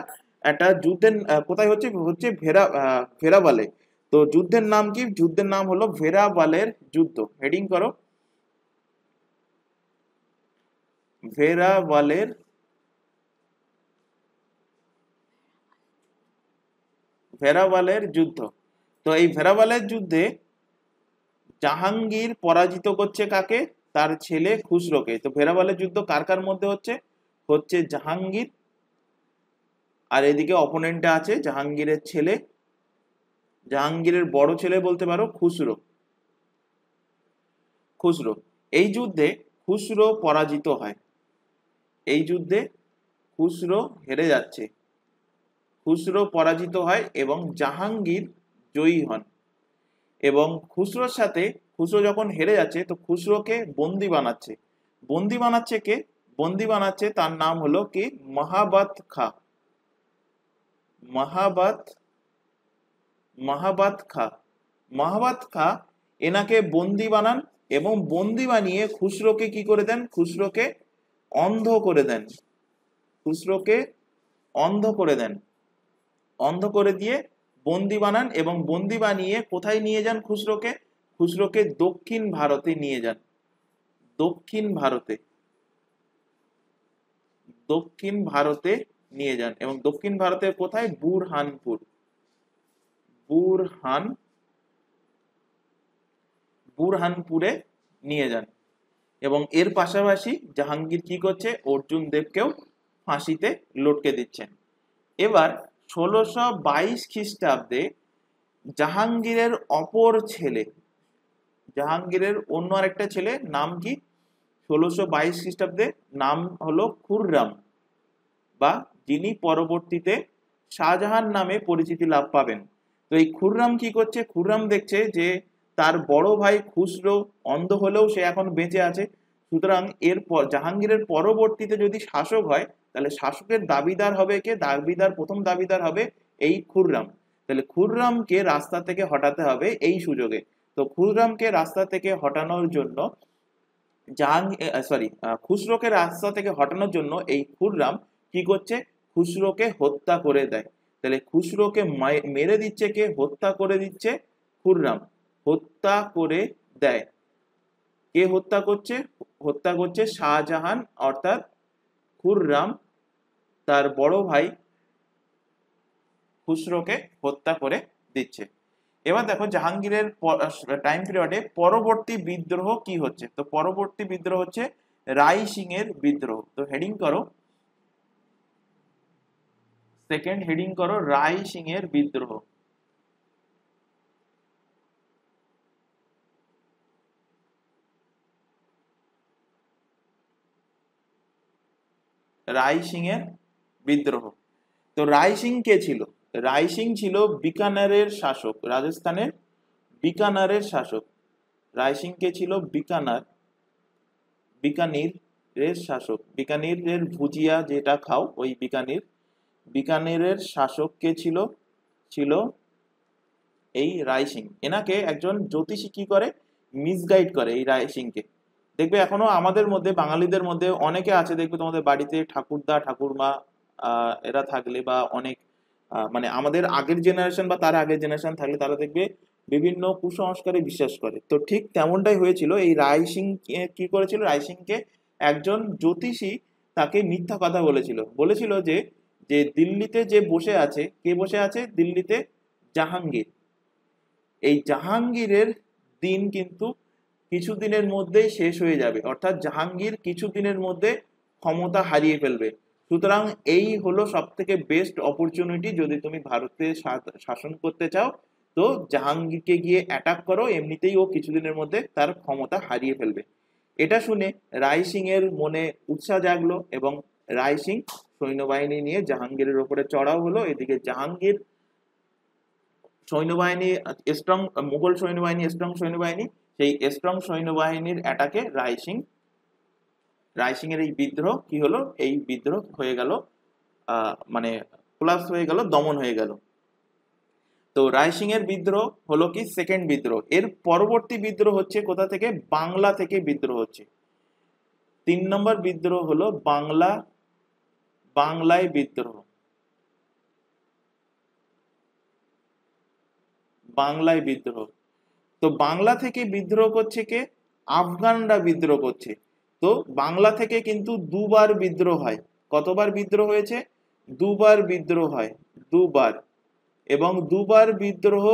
A: একটা যুদ্ধের কোথায় হচ্ছে? হচ্ছে ভেরাবালে। তো যুদ্ধের নাম কি? যুদ্ধের নাম হলো ভেরাবালের যুদ্ধ। হেডিং করো, ভেরাবালের ভেরাবালের যুদ্ধ। তো এই ভেরাবালের যুদ্ধে জাহাঙ্গীর পরাজিত করছে কাকে? তার ছেলে খুসরোকে। তো ভেরাবালের যুদ্ধ কার কার মধ্যে হচ্ছে? হচ্ছে জাহাঙ্গীর, আর এদিকে অপোনেন্টে আছে জাহাঙ্গীরের ছেলে, জাহাঙ্গীরের বড় ছেলে বলতে পারো, খুসরো। খুসরো, এই যুদ্ধে খুসরো পরাজিত হয়, এই যুদ্ধে খুসরো হেরে যাচ্ছে, খুসরো পরাজিত হয় এবং জাহাঙ্গীর জয়ী হন। এবং খুসরোর সাথে, খুসরো যখন হেরে যাচ্ছে তো খুসরোকে বন্দি বানাচ্ছে। বন্দি বানাচ্ছে কে? বন্দি বানাচ্ছে তার নাম হলো কি? মাহাবাত খা। মাহাবাত, মাহাবাত খা, মাহাবাত খা এনাকে বন্দি বানান এবং বন্দি বানিয়ে খুসরোকে কি করে দেন? খুসরোকে অন্ধ করে দেন, খুসরোকে অন্ধ করে দেন। অন্ধ করে দিয়ে বন্দি বানান এবং বন্দি বানিয়ে কোথায় নিয়ে যান খুসরোকে? খুসরোকে দক্ষিণ ভারতে নিয়ে যান, দক্ষিণ ভারতে, দক্ষিণ ভারতে নিয়ে যান। এবং দক্ষিণ ভারতের কোথায়? বুরহানপুর, বুরহান, বুরহানপুরে নিয়ে যান। এবং এর পাশাপাশি জাহাঙ্গীর কি করছে? অর্জুন দেবকেও ফাঁসিতে লটকে দিচ্ছেন। এবার 1622 খ্রিস্টাব্দে জাহাঙ্গীরের অপর ছেলে, জাহাঙ্গীরের অন্য আরেকটা ছেলে, নাম কি? 1622 খ্রিস্টাব্দে নাম হলো খুররাম, বা যিনি পরবর্তীতে শাহজাহান নামে পরিচিতি লাভ পাবেন। তো এই খুররাম কি করছে? খুররাম দেখছে যে তার বড় ভাই খুসরো অন্ধ হলেও সে এখন বেঁচে আছে, সুতরাং এরপর জাহাঙ্গীরের পরবর্তীতে যদি শাসক হয় তাহলে শাসকের দাবিদার হবে কে? দাবিদার, প্রথম দাবিদার হবে এই খুররাম। তাহলে খুররামকে রাস্তা থেকে হটাতে হবে এই সুযোগে। তো খুররামকে রাস্তা থেকে হটানোর জন্য খুসরোকে রাস্তা থেকে হটানোর জন্য এই খুররাম কি করছে? খুসরোকে হত্যা করে দেয়। তাহলে খুসরোকে মেরে দিচ্ছে কে? হত্যা করে দিচ্ছে খুররাম, হত্যা করে দেয়। কে হত্যা করছে? হত্যা করছে শাহজাহান, অর্থাৎ খুররাম তার বড় ভাই খুসরোকে হত্যা করে দিচ্ছে। এবার দেখো জাহাঙ্গীরের টাইম পিরিয়ডে পরবর্তী বিদ্রোহ কি হচ্ছে। তো পরবর্তী বিদ্রোহ হচ্ছে রাই সিং এর বিদ্রোহ। তো হেডিং করো, সেকেন্ড হেডিং করো রাই সিং এর বিদ্রোহ। রাই সিং এর বিদ্রোহ। তো রাই সিং কে ছিল? রাই সিং ছিল বিকানেরের শাসক, রাজস্থানের বিকানেরের শাসক। রাই সিং কে ছিল? বিকানিরের শাসক। বিকানিরের ভুজিয়া যেটা খাও, ওই বিকানিরের শাসক কে ছিল? ছিল এই রাই সিং। এনাকে একজন জ্যোতিষী কি করে? মিসগাইড করে এই রাই সিংকে। দেখবে এখনো আমাদের মধ্যে, বাঙালিদের মধ্যে অনেকে আছে, দেখবে তোমাদের বাড়িতে ঠাকুরদা ঠাকুরমা এরা থাকলে, বা অনেক মানে আমাদের আগের জেনারেশন বা তার আগের জেনারেশন থাকলে, তারা দেখবে বিভিন্ন কুসংস্কারে বিশ্বাস করে। তো ঠিক তেমনটাই হয়েছিল। এই রাই সিং কি করেছিল? রাই সিংকে একজন জ্যোতিষী তাকে মিথ্যা কথা বলেছিল। বলেছিল যে যে দিল্লিতে যে বসে আছে, কে বসে আছে দিল্লিতে? জাহাঙ্গীর। এই জাহাঙ্গীরের দিন কিন্তু কিছুদিনের মধ্যেই শেষ হয়ে যাবে, অর্থাৎ জাহাঙ্গীর কিছুদিনের মধ্যে ক্ষমতা হারিয়ে ফেলবে। সুতরাং এই হলো সব থেকে বেস্ট অপরচুনিটি, যদি তুমি ভারতে শাসন করতে চাও তো জাহাঙ্গীরকে গিয়ে অ্যাটাক করো, এমনিতেই ও কিছুদিনের মধ্যে তার ক্ষমতা হারিয়ে ফেলবে। এটা শুনে রাই সিং এর মনে উৎসাহ জাগলো এবং রাই সিং সৈন্যবাহিনী নিয়ে জাহাঙ্গীরের ওপরে চড়াও হলো। এদিকে জাহাঙ্গীর সৈন্যবাহিনী স্ট্রং, মুঘল সৈন্যবাহিনী স্ট্রং সৈন্যবাহিনী, সেই স্ট্রং সৈন্যবাহিনীর অ্যাটাকে রাই সিং এর এই বিদ্রোহ কি হলো? এই বিদ্রোহ হয়ে গেল, মানে প্লাস হয়ে গেল, দমন হয়ে গেল। তো রাই সিং এর বিদ্রোহ হলো কি সেকেন্ড বিদ্রোহ। এর পরবর্তী বিদ্রোহ হচ্ছে কোথা থেকে? বাংলা থেকে বিদ্রোহ হচ্ছে। 3 নম্বর বিদ্রোহ হলো বাংলায় বিদ্রোহ। বাংলায় বিদ্রোহ। তো বাংলা থেকে বিদ্রোহ করছে কে? আফগানরা বিদ্রোহ করছে। তো বাংলা থেকে কিন্তু দুবার বিদ্রোহ হয়। কতবার বিদ্রোহ হয়েছে? দুবার বিদ্রোহ হয়, দুবার। এবং দুবার বিদ্রোহ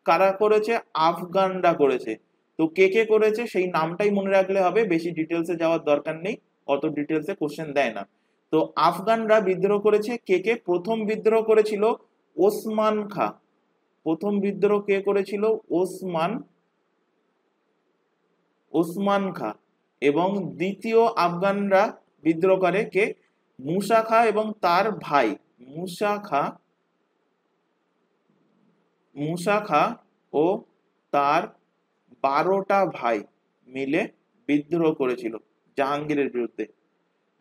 A: কারা করেছে? আফগানরা করেছে। তো কে কে করেছে সেই নামটাই মনে রাখলে হবে, বেশি ডিটেলসে যাওয়ার দরকার নেই, অত ডিটেলসে কোশ্চেন দেয় না। তো আফগানরা বিদ্রোহ করেছে। কে কে? প্রথম বিদ্রোহ করেছিল ওসমান খাঁ। প্রথম বিদ্রোহ কে করেছিল? ওসমান খাঁ। এবং দ্বিতীয় আফগানরা বিদ্রোহ করে কে? মুসা খাঁ এবং তার ভাই। মুসা খাঁ ও তার 12টা ভাই মিলে বিদ্রোহ করেছিল জাহাঙ্গীরের বিরুদ্ধে।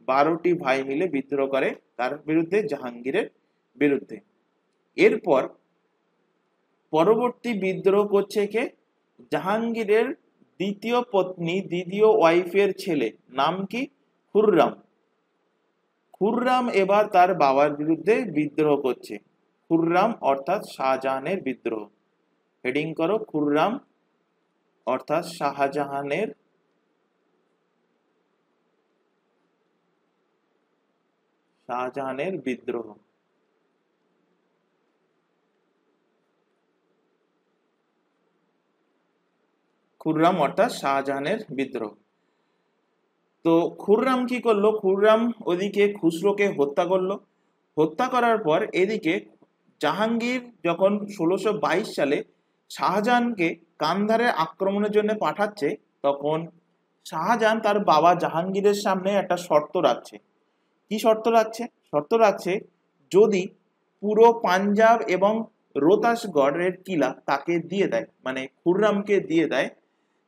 A: 12টি ভাই মিলে বিদ্রোহ করে তার বিরুদ্ধে, জাহাঙ্গীরের বিরুদ্ধে। এরপর পরবর্তী বিদ্রোহ করছে কে? জাহাঙ্গীরের দ্বিতীয় পত্নী, দ্বিতীয় ওয়াইফের ছেলে, নাম কি? খুররাম। খুররাম এবার তার বাবার বিরুদ্ধে বিদ্রোহ করছে। খুররাম অর্থাৎ শাহজাহানের বিদ্রোহ। হেডিং করো খুররাম অর্থাৎ শাহজাহানের বিদ্রোহ। খুররাম অর্থাৎ শাহজাহানের বিদ্রোহ। তো খুররাম কি করলো? খুররাম ওদিকে খুসরোকে হত্যা করলো। হত্যা করার পর এদিকে জাহাঙ্গীর যখন 1622 সালে শাহজাহানকে কান্ধারে আক্রমণের জন্য পাঠাচ্ছে, তখন শাহজাহান তার বাবা জাহাঙ্গীরের সামনে একটা শর্ত রাখছে। কি শর্ত রাখছে? শর্ত রাখছে যদি পুরো পাঞ্জাব এবং রোতাসগড়ের কিলা তাকে দিয়ে দেয়, মানে খুররামকে দিয়ে দেয়,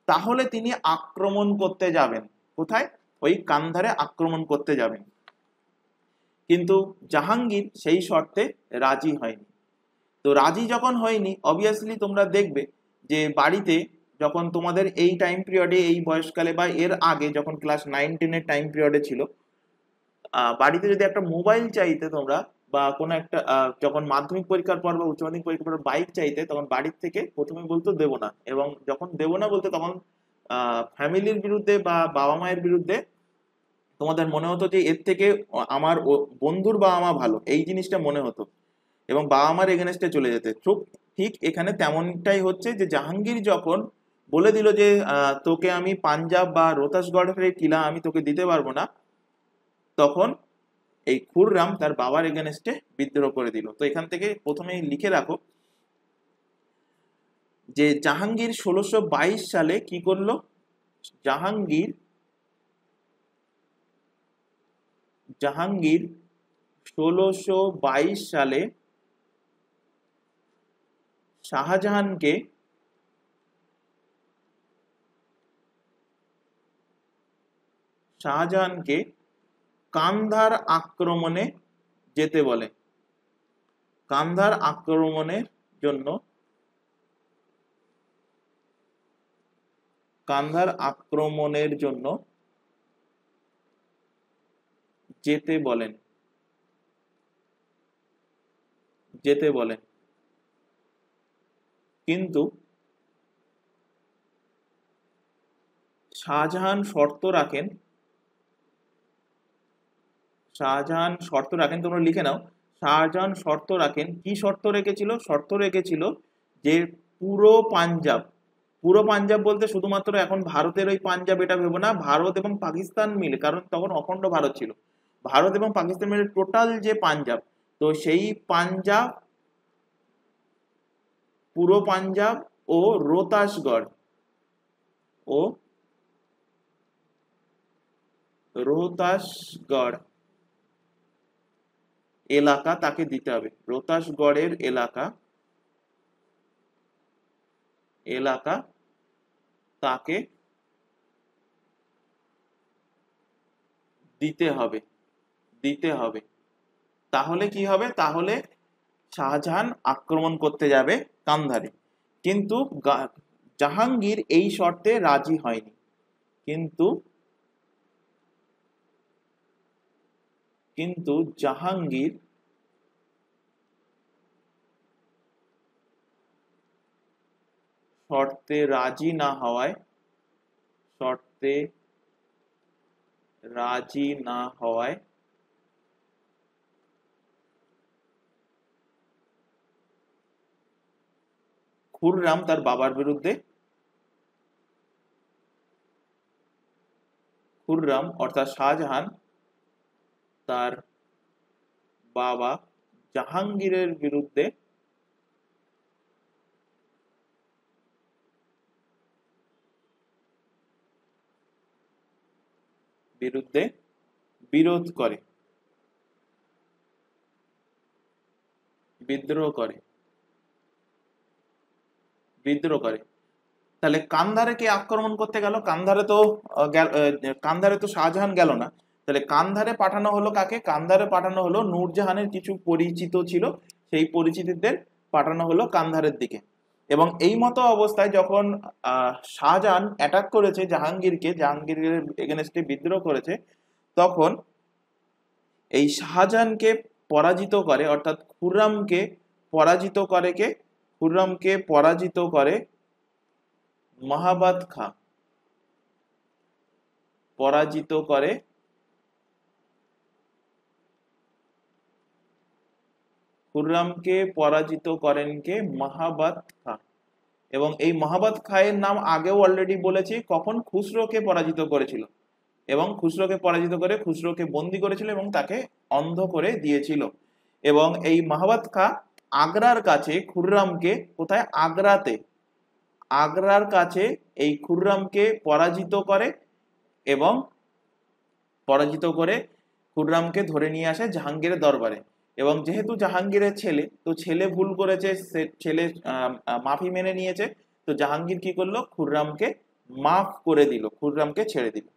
A: তাহলে তিনি আক্রমণ করতে যাবেন। কোথায়? ওই কান্ধারে আক্রমণ করতে যাবেন। কিন্তু জাহাঙ্গীর সেই শর্তে রাজি হয়নি। তো রাজি যখন হয়নি, অবভিয়াসলি তোমরা দেখবে যে বাড়িতে যখন তোমাদের এই টাইম পিরিয়ডে, এই বয়সকালে বা এর আগে যখন ক্লাস 9-10 টাইম পিরিয়ডে ছিল, বাড়িতে যদি একটা মোবাইল চাইতে তোমরা, বা কোনো একটা যখন মাধ্যমিক পরীক্ষার পর বা উচ্চ মাধ্যমিক পরীক্ষার পর বাইক চাইতে, তখন বাড়ির থেকে প্রথমে বলতো দেবো না। এবং যখন দেবো না বলতে, তখন ফ্যামিলির বিরুদ্ধে বা বাবা মায়ের বিরুদ্ধে তোমাদের মনে হতো যে এর থেকে আমার বন্ধুর বাবা মা ভালো, এই জিনিসটা মনে হতো এবং বাবা মার এগেনস্টে চলে যেতে। ঠিক এখানে তেমনটাই হচ্ছে যে জাহাঙ্গীর যখন বলে দিল যে তোকে আমি পাঞ্জাব বা রোহতাসগড়ের কিলা আমি তোকে দিতে পারবো না, তখন এই খুররাম তার বাবার এগেনস্টে বিদ্রোহ করে দিল। তো এখান থেকে প্রথমেই লিখে রাখো যে জাহাঙ্গীর 1622 সালে কি করলো। জাহাঙ্গীর 1622 সালে শাহজাহানকে কান্ধার আক্রমণে যেতে বলে। কান্ধার আক্রমণের জন্য যেতে বলেন। কিন্তু শাহজাহান শর্ত রাখেন, তোমরা লিখে নাও। শাহজাহান শর্ত রাখেন, কি শর্ত রেখেছিল? শর্ত রেখেছিল যে পুরো পাঞ্জাব বলতে শুধুমাত্র এখন ভারতের ওই পাঞ্জাব এটা ভেবো না, ভারত এবং পাকিস্তান মিলে, কারণ তখন অখণ্ড ভারত ছিল, ভারত এবং পাকিস্তান মিলে টোটাল যে পাঞ্জাব, তো সেই পাঞ্জাব, পুরো পাঞ্জাব ও রোহতাসগড় এলাকা তাকে দিতে হবে। রোহতাসগড়ের এলাকা তাকে দিতে হবে। তাহলে কি হবে? তাহলে শাহজাহান আক্রমণ করতে যাবে কান্ধারে। কিন্তু জাহাঙ্গীর এই শর্তে রাজি হয়নি। কিন্তু জাহাঙ্গীর শর্তে রাজি না হওয়ায় খুররাম তার বাবার বিরুদ্ধে, খুররাম অর্থাৎ শাহজাহান তার বাবা জাহাঙ্গীরের বিরুদ্ধে বিদ্রোহ করে। তাহলে কান্ধারে কে আক্রমণ করতে গেল? কান্ধারে তো শাহজাহান গেল না। তাহলে কান্ধারে পাঠানো হলো কাকে? কান্ধারে পাঠানো হলো নূরজাহানের কিছু পরিচিত ছিল, সেই পরিচিতদের পাঠানো হলো কান্ধারের দিকে। এবং এই মতো অবস্থায় যখন শাহজাহান অ্যাটাক করেছে জাহাঙ্গীরের এগেনস্টে বিদ্রোহ করেছে, তখন এই শাহজাহানকে পরাজিত করে, অর্থাৎ খুররামকে পরাজিত করে মাহাবাদ খাঁ। খুররামকে পরাজিত করেন কে? মাহাবাদ খাঁ। এবং এই মাহাবাদ খাঁয়ের নাম আগেও অলরেডি বলেছি, কখন? খুসরোকে পরাজিত করেছিল, এবং খুসরোকে পরাজিত করে খুসরোকে বন্দি করেছিল এবং তাকে অন্ধ করে দিয়েছিল। এবং এই মাহাবাদ খাঁ আগ্রার কাছে খুররামকে, কোথায়? আগ্রার কাছে এই খুররামকে পরাজিত করে, এবং পরাজিত করে খুররামকে ধরে নিয়ে আসে জাহাঙ্গীরের দরবারে। এবং যেহেতু জাহাঙ্গীরের ছেলে, তো ছেলে ভুল করেছে, ছেলে মাফি মেনে নিয়েছে, তো জাহাঙ্গীর কি করলো? খুররামকে মাফ করে দিল, খুররামকে ছেড়ে দিল।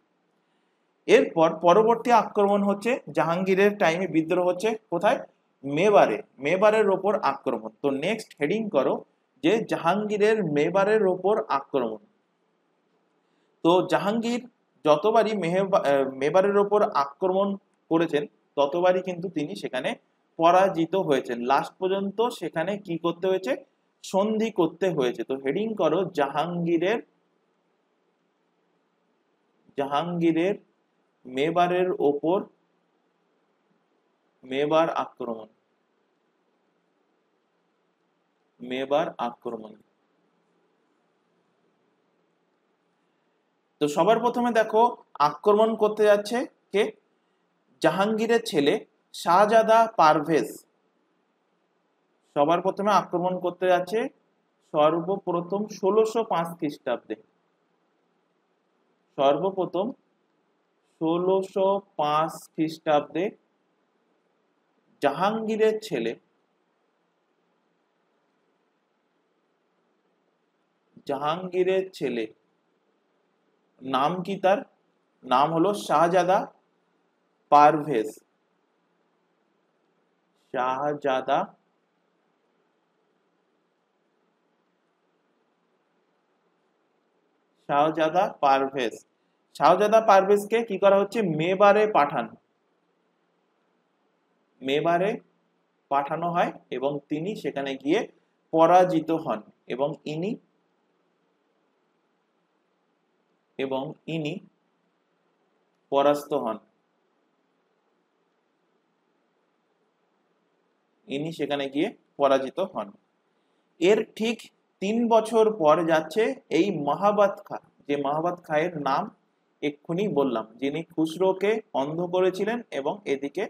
A: এরপর পরবর্তী আক্রমণ হচ্ছে জাহাঙ্গীরের টাইমে বিদ্রোহ হচ্ছে কোথায়? মেবারের ওপর আক্রমণ। তো নেক্সট হেডিং করো যে জাহাঙ্গীরের মেবারের ওপর আক্রমণ। তো জাহাঙ্গীর যতবারই মেবারের ওপর আক্রমণ করেছেন, ততবারই কিন্তু তিনি সেখানে পরাজিত হয়েছেন। লাস্ট পর্যন্ত সেখানে কি করতে হয়েছে? সন্ধি করতে হয়েছে। তো হেডিং করো জাহাঙ্গীরের মেবারের ওপর আক্রমণ। মেবার আক্রমণ। তো সবার প্রথমে দেখো আক্রমণ করতে যাচ্ছে কে? জাহাঙ্গীরের ছেলে শাহজাদা পারভেজ সবার প্রথমে আক্রমণ করতে যাচ্ছে সর্বপ্রথম 1605 খ্রিস্টাব্দে। সর্বপ্রথম 1605 খ্রিস্টাব্দে জাহাঙ্গীরের ছেলে নাম কি? তার নাম হলো শাহজাদা পারভেজ। শাহজাদা পারভেজ। শাহজাদা পারভেজকে কি করা হচ্ছে? মেবারে পাঠানো হয় এবং তিনি সেখানে গিয়ে পরাজিত হন এবং ইনি পরাস্ত হন। ইনি সেখানে গিয়ে পরাজিত হন। এর ঠিক 3 বছর পর যাচ্ছে এই মাহাবাত খা, যে মাহাবাত খায়ের নাম এক্ষুনি বললাম, যিনি খুসরোকে অন্ধ করেছিলেন এবং এদিকে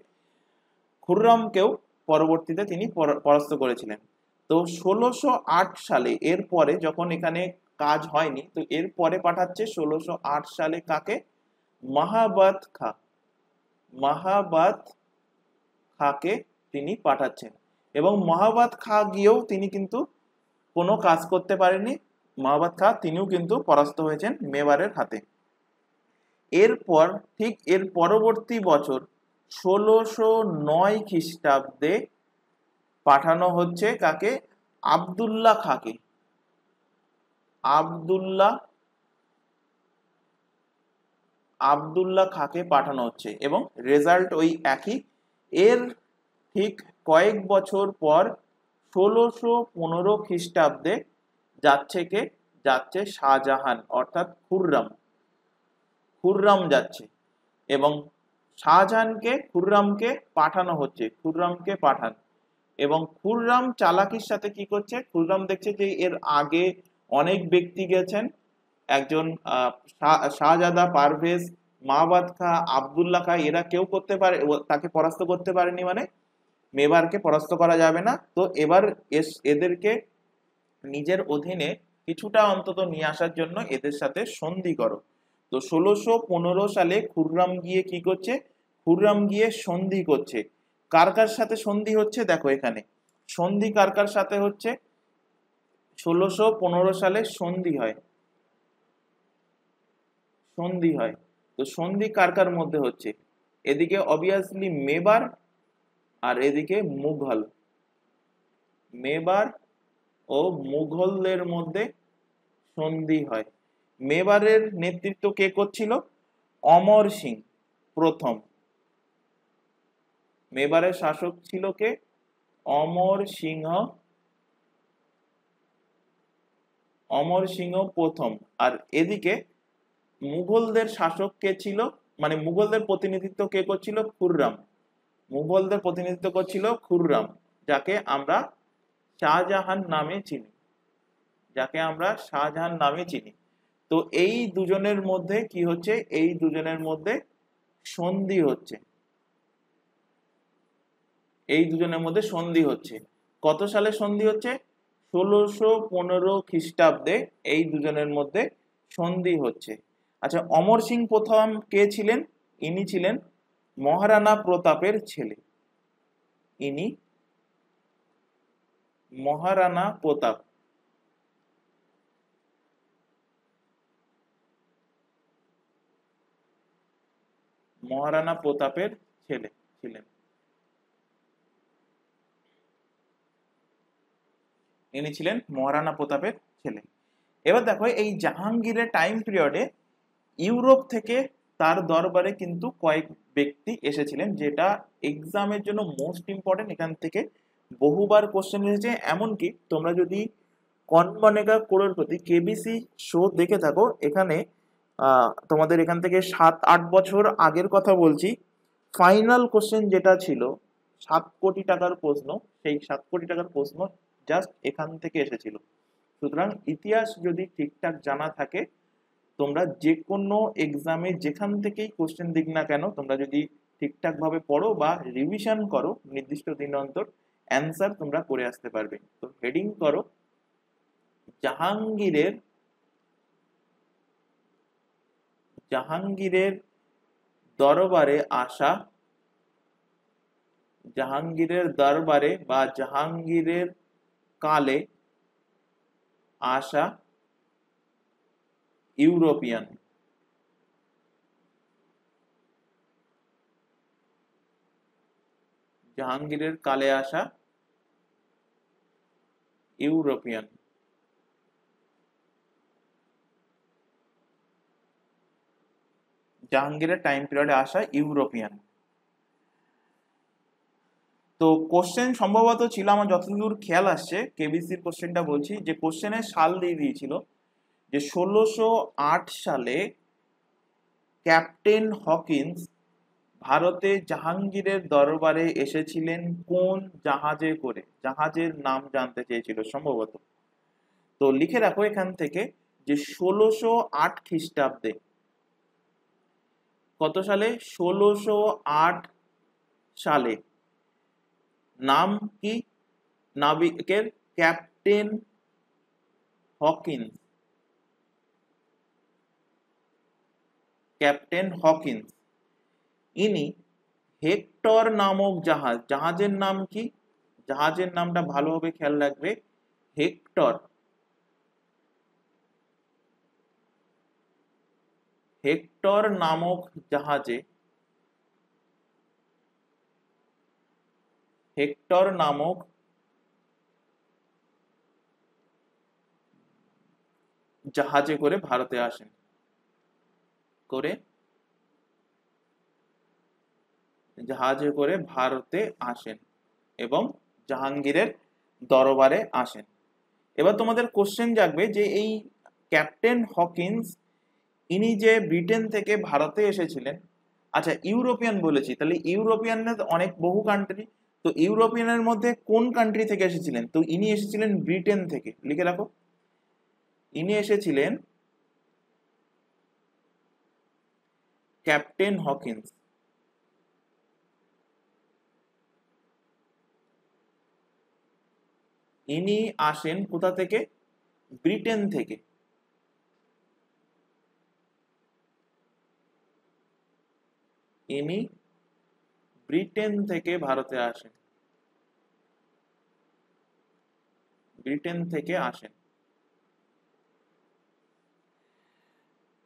A: খুররমকেও পরবর্তীতে তিনি পরাস্ত করেছিলেন। তো 1608 সালে এর পরে যখন এখানে কাজ হয়নি, তো এর পরে পাঠাচ্ছে 1608 সালে কাকে? মাহাবাত খাকে তিনি পাঠাচ্ছেন এবং মাহাবাত খা গিয়েও তিনি কিন্তু কোনো কাজ করতে পারেননি। মাহাবাত খা তিনিও কিন্তু পরাস্ত হয়েছেন মেবারের হাতে। এরপর ঠিক এর পরবর্তী বছর 1609 খ্রিস্টাব্দে পাঠানো হচ্ছে কাকে? আব্দুল্লাহ খাকে। আব্দুল্লাহ খাকে পাঠানো হচ্ছে এবং রেজাল্ট ওই একই। এর ঠিক কয়েক বছর পর 1615 খ্রিস্টাব্দে যাচ্ছে কে? যাচ্ছে শাহজাহান, অর্থাৎ খুররম যাচ্ছে এবং খুররমকে পাঠানো হচ্ছে। খুররমকে পাঠান এবং খুররম চালাকির সাথে কি করছে? খুররম দেখছে যে এর আগে অনেক ব্যক্তি গেছেন, একজন শাহজাদা পারভেজ, মাহাবাত খা, আব্দুল্লাহ খা, এরা কেউ তাকে পরাস্ত করতে পারেনি, মানে মেবারকে পরাস্ত করা যাবে না। তো এবার এদেরকে নিজের অধীনে কিছুটা অন্তত নিয়ে আসার জন্য এদের সাথে সন্ধি করো। তো 1615 সালে খুররম গিয়ে কি করছে? খুররম গিয়ে সন্ধি করছে। কার কার সাথে সন্ধি হচ্ছে দেখো এখানে। সন্ধি কার কার সাথে হচ্ছে? 1615 সালে সন্ধি হয়। তো সন্ধি কার কার মধ্যে হচ্ছে? এদিকে অবভিয়াসলি মেবার আর এদিকে মেবার ও মুঘলদের মধ্যে সন্ধি হয়। মেবারের নেতৃত্ব কে করছিল? অমর সিং প্রথম। মেবারের শাসক ছিল কে? অমর সিংহ প্রথম। আর এদিকে মুঘলদের শাসক কে ছিল, মানে মুঘলদের প্রতিনিধিত্ব কে করছিল? খুররম, যাকে আমরা শাহজাহান নামে চিনি। তো এই দুজনের মধ্যে কি হচ্ছে? এই দুজনের মধ্যে সন্ধি হচ্ছে। কত সালে সন্ধি হচ্ছে? 1615 খ্রিস্টাব্দে এই দুজনের মধ্যে সন্ধি হচ্ছে। আচ্ছা, অমর সিং প্রথম কে ছিলেন? ইনি ছিলেন মহারানা প্রতাপের ছেলে। মহারানা প্রতাপের ছেলে ছিলেন। ইনি ছিলেন মহারানা প্রতাপের ছেলে। এবার দেখো এই জাহাঙ্গীরের টাইম পিরিয়ডে ইউরোপ থেকে তার দরবারে কিন্তু কয়েক ব্যক্তি এসেছিলেন, যেটা এক্সামের জন্য মোস্ট ইম্পর্টেন্ট। এখান থেকে বহুবার কোশ্চেন এসেছে। এমনকি তোমরা যদি কন বনেগা করোড়পতি কেবিসি শো দেখে থাকো, এখানে তোমাদের এখান থেকে 7-8 বছর আগের কথা বলছি, ফাইনাল কোশ্চেন যেটা ছিল 7 কোটি টাকার প্রশ্ন, সেই 7 কোটি টাকার প্রশ্ন জাস্ট এখান থেকে এসেছিল। সুতরাং ইতিহাস যদি ঠিকঠাক জানা থাকে, তোমরা যে কোনো এক্সামে যেখান থেকেই কোশ্চেন দিক না কেন, তোমরা যদি ঠিকঠাক ভাবে পড়ো বা রিভিশন করো নির্দিষ্ট দিন অন্তর, অ্যান্সার তোমরা করে আসতে পারবে। তো হেডিং করো জাহাঙ্গীরের দরবারে আসা, জাহাঙ্গীরের দরবারে বা জাহাঙ্গীরের কালে আসা ইউরোপিয়ান। জাহাঙ্গীরের কালে আসা ইউরোপিয়ান। জাহাঙ্গীরের টাইম পিরিয়ডে আসা ইউরোপিয়ান। তো কোশ্চেন সম্ভবত ছিল, আমার যতদূর খেয়াল আসছে কেবিসির কোশ্চেনটা বলছি, যে কোশ্চেনের সাল দিয়ে দিয়েছিল যে 1608 সালে ক্যাপ্টেন হকিন্স ভারতে জাহাঙ্গীরের দরবারে এসেছিলেন কোন জাহাজে করে, জাহাজের নাম জানতে চেয়েছিল সম্ভবত। তো লিখে রাখো এখান থেকে যে 1608 খ্রিস্টাব্দে, কত সালে, 1608 সালে। নাম কি নাবিকের? Captain Hawkins. ক্যাপ্টেন হকিন্স ইনি হেক্টর নামক জাহাজ, জাহাজের নাম কি, জাহাজের নামটা ভালোভাবে খেয়াল রাখবে, হেক্টর। হেক্টর নামক জাহাজে, হেক্টর নামক জাহাজে করে ভারতে আসেন, করে জাহাজে করে ভারতে আসেন এবং জাহাঙ্গীরের দরবারে আসেন। এবার তোমাদের কোশ্চেন জাগবে যে এই ক্যাপ্টেন হকিন্স ইনি যে ব্রিটেন থেকে ভারতে এসেছিলেন, আচ্ছা ইউরোপিয়ান বলেছি, তাহলে ইউরোপিয়ানের অনেক বহু কান্ট্রি, তো ইউরোপিয়ানের মধ্যে কোন কান্ট্রি থেকে এসেছিলেন? তো ইনি এসেছিলেন ব্রিটেন থেকে, লিখে রাখো ইনি এসেছিলেন, ক্যাপ্টেন হকিন্স ইনি আসেন কোথা থেকে? ব্রিটেন থেকে। ইনি ব্রিটেন থেকে ভারতে আসেন, ব্রিটেন থেকে আসেন।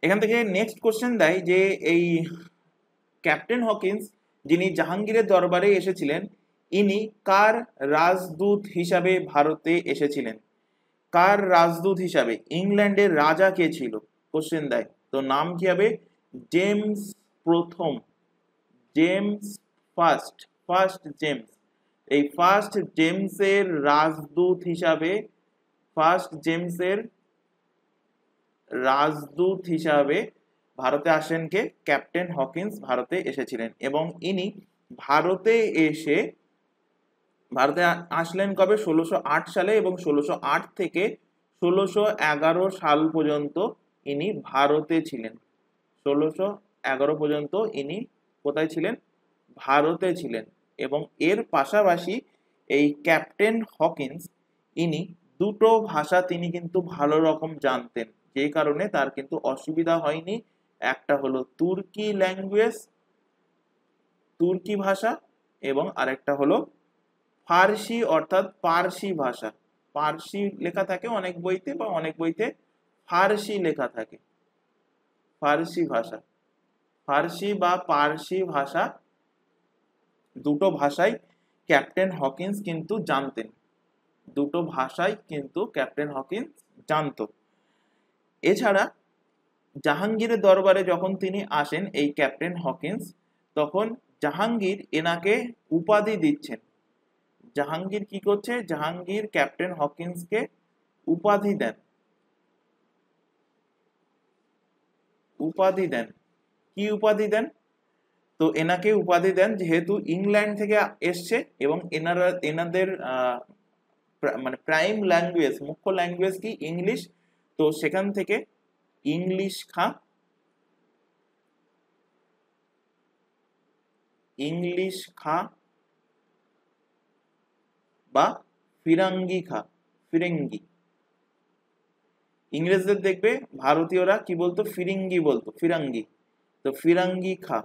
A: এখান থেকে নেক্সট কোশ্চেন দেয় যে এই ক্যাপ্টেন হকিন্স যিনি জাহাঙ্গীরের দরবারে এসেছিলেন, ইনি কার রাজদূত হিসাবে ভারতে এসেছিলেন? কার রাজদূত হিসাবে? ইংল্যান্ডের রাজা কে ছিল? কোশ্চেন দেয়, তো নাম কি হবে? জেমস প্রথম, জেমস ফার্স্ট, ফার্স্ট জেমস। এই ফার্স্ট জেমসের রাজদূত হিসাবে, ফার্স্ট জেমসের রাজদূত হিসাবে ভারতে আসেন কে? ক্যাপ্টেন হকিন্স ভারতে এসেছিলেন এবং ইনি ভারতে এসে, ভারতে আসলেন কবে? 1608 সালে এবং 1608 থেকে 1611 সাল পর্যন্ত ইনি ভারতে ছিলেন। 1611 পর্যন্ত ইনি কোথায় ছিলেন? ভারতে ছিলেন। এবং এর পাশাপাশি এই ক্যাপ্টেন হকিন্স ইনি দুটো ভাষা তিনি কিন্তু ভালো রকম জানতেন, যে কারণে তার কিন্তু অসুবিধা হয়নি। একটা হলো তুর্কি ল্যাঙ্গুয়েজ, তুর্কি ভাষা, এবং আরেকটা হলো ফার্সি অর্থাৎ পার্সি ভাষা। পার্সি লেখা থাকে অনেক বইতে, বা অনেক বইতে ফার্সি লেখা থাকে, ফার্সি ভাষা। ফার্সি বা পার্সি ভাষা, দুটো ভাষাই ক্যাপ্টেন হকিন্স কিন্তু জানতেন, দুটো ভাষাই কিন্তু ক্যাপ্টেন হকিন্স জানতো। এছাড়া জাহাঙ্গীরের দরবারে যখন তিনি আসেন এই ক্যাপ্টেন হকিন্স, তখন জাহাঙ্গীর এনাকে উপাধি দিচ্ছেন। জাহাঙ্গীর কি করছে? জাহাঙ্গীর ক্যাপ্টেন হকিন্সকে উপাধি দেন, উপাধি দেন। কি উপাধি দেন? তো এনাকে উপাধি দেন যেহেতু ইংল্যান্ড থেকে এসছে এবং এনাদের মানে প্রাইম ল্যাঙ্গুয়েজ, মুখ্য ল্যাঙ্গুয়েজ কি? ইংলিশ। তো সেখান থেকে ইংলিশ খাঁ, ইংলিশ খাঁ বা ফিরাঙ্গি খাঁ, ফিরেঙ্গি। ইংরেজদের দেখবে ভারতীয়রা কি বলতো? ফিরিঙ্গি বলতো, ফিরাঙ্গি। তো ফিরাঙ্গি খাঁ,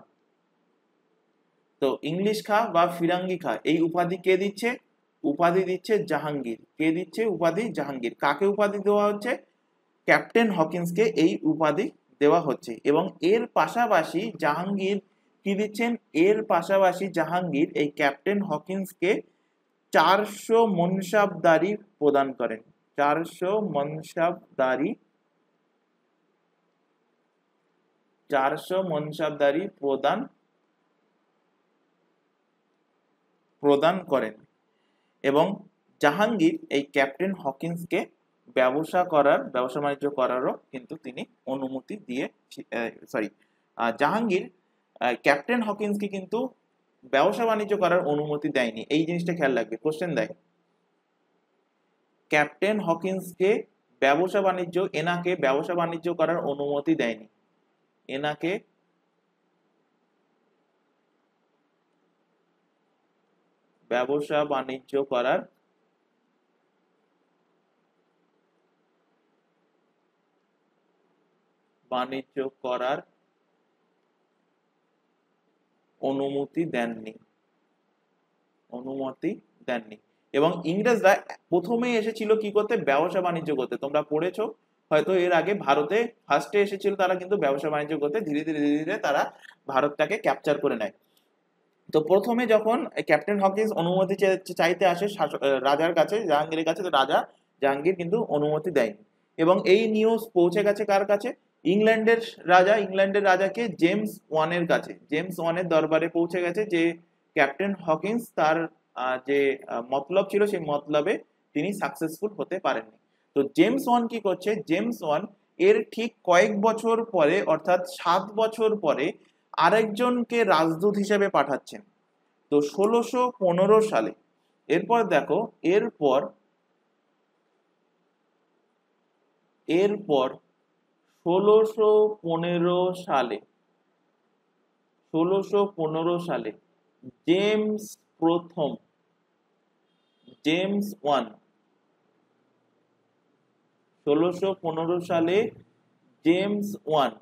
A: তো ইংলিশ খা বা ফিরাঙ্গি খা এই উপাধি কে দিচ্ছে? উপাধি দিচ্ছে জাহাঙ্গীর। কে দিচ্ছে উপাধি? জাহাঙ্গীর। কাকে উপাধি দেওয়া হচ্ছে? ক্যাপ্টেন হকিন্সকে এই উপাধি দেওয়া হচ্ছে। এবং এর পাশাপাশি জাহাঙ্গীর কি দিচ্ছেন? এর পাশাপাশি জাহাঙ্গীর এই ক্যাপ্টেন হকিন্সকে 400 মনসাবদারি প্রদান করেন। 400 মনসাবদারি, 400 মনসাবদারি প্রদান করেন। এবং জাহাঙ্গীর এই ক্যাপ্টেন হকিন্সকে ব্যবসা বাণিজ্য করারও কিন্তু তিনি অনুমতি দিয়ে, জাহাঙ্গীর ক্যাপ্টেন হকিন্সকে কিন্তু ব্যবসা বাণিজ্য করার অনুমতি দেয়নি। এই জিনিসটা খেয়াল রাখবে, কোশ্চেন দেয়। ক্যাপ্টেন হকিন্সকে এনাকে ব্যবসা বাণিজ্য করার অনুমতি দেয়নি। এনাকে ব্যবসা বাণিজ্য করার অনুমতি দেননি। এবং ইংরেজরা প্রথমেই এসেছিল কি করতে? ব্যবসা বাণিজ্য করতে। তোমরা পড়েছো হয়তো এর আগে, ভারতে ফার্স্টে এসেছিল তারা কিন্তু ব্যবসা বাণিজ্য করতে। ধীরে ধীরে ধীরে ধীরে তারা ভারতটাকে ক্যাপচার করে নেয়। তো প্রথমে যখন ক্যাপ্টেন হকিন্স অনুমতি চাইতে আসে রাজার কাছে, জাহাঙ্গীরের কাছে, তো রাজা জাহাঙ্গীর কিন্তু অনুমতি দেয়নি। এবং এই নিউজ পৌঁছে গেছে কার কাছে? ইংল্যান্ডের রাজাকে জেমস ওয়ানের কাছে। জেমস ওয়ানের দরবারে পৌঁছে গেছে যে ক্যাপ্টেন হকিন্স তার যে মতলব ছিল সেই মতলবে তিনি সাকসেসফুল হতে পারেননি। তো জেমস ওয়ান কি করছে? জেমস ওয়ান এর ঠিক কয়েক বছর পরে, অর্থাৎ 7 বছর পরে আরেকজনকে রাজদূত হিসেবে পাঠাচ্ছেন। তো 1615 সালে, এরপর দেখো, এরপর 1615 সালে জেমস ওয়ান, 1615 সালে জেমস ওয়ান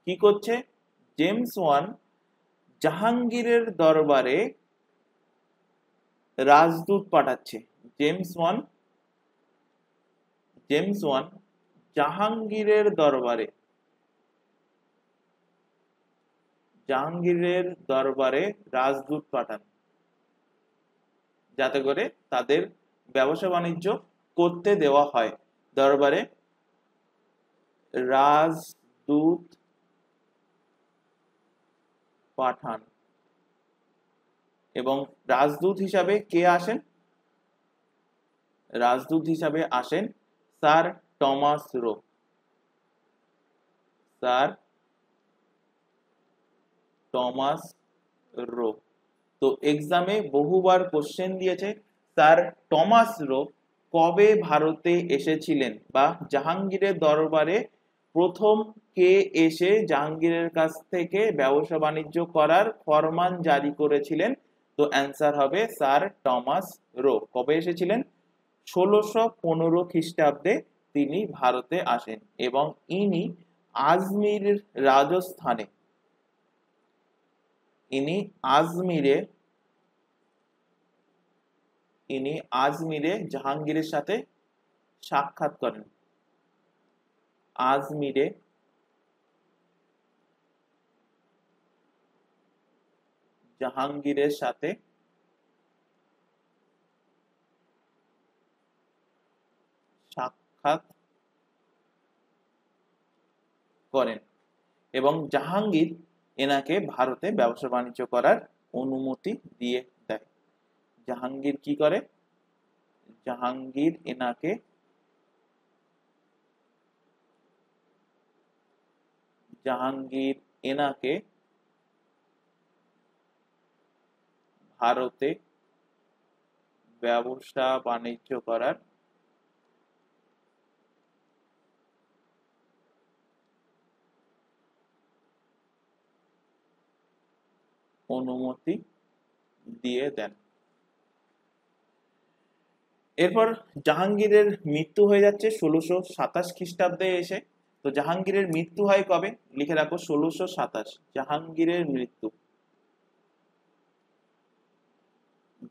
A: কি করছে? জেমস ওয়ান জাহাঙ্গীরের দরবারে রাজদূত পাঠাচ্ছে। জেমস ওয়ান জাহাঙ্গীরের দরবারে রাজদূত পাঠান, যাতে করে তাদের ব্যবসা বাণিজ্য করতে দেওয়া হয়। দরবারে রাজদূত পাঠান। এবং রাজদূত হিসাবে কে আসেন? রাজদূত হিসাবে আসেন স্যার টমাস রো। তো এক্সামে বহুবার কোশ্চেন দিয়েছে, স্যার টমাস রো কবে ভারতে এসেছিলেন, বা জাহাঙ্গীরের দরবারে প্রথম কে এসে জাহাঙ্গীরের কাছ থেকে ব্যবসা বাণিজ্য করার ফরমান জারি করেছিলেন? তো অ্যান্সার হবে স্যার টমাস রো। কবে এসেছিলেন? 1615 খ্রিস্টাব্দে তিনি ভারতে আসেন। এবং ইনি আজমির রাজস্থানে, আজমিরে জাহাঙ্গীরের সাথে সাক্ষাৎ করেন। আজমিরে জাহাঙ্গীরের সাথে সাক্ষাৎ করেন। এবং জাহাঙ্গীর এনাকে ভারতে ব্যবসা বাণিজ্য করার অনুমতি দিয়ে দেয়। জাহাঙ্গীর কি করে? জাহাঙ্গীর এনাকে ভারতে ব্যবসা বাণিজ্য করার অনুমতি দিয়ে দেন। এরপর জাহাঙ্গীরের মৃত্যু হয়ে যাচ্ছে 1627 খ্রিস্টাব্দে এসে। তো জাহাঙ্গীরের মৃত্যু হয় কবে? লিখে রাখো 1627। জাহাঙ্গীরের মৃত্যু,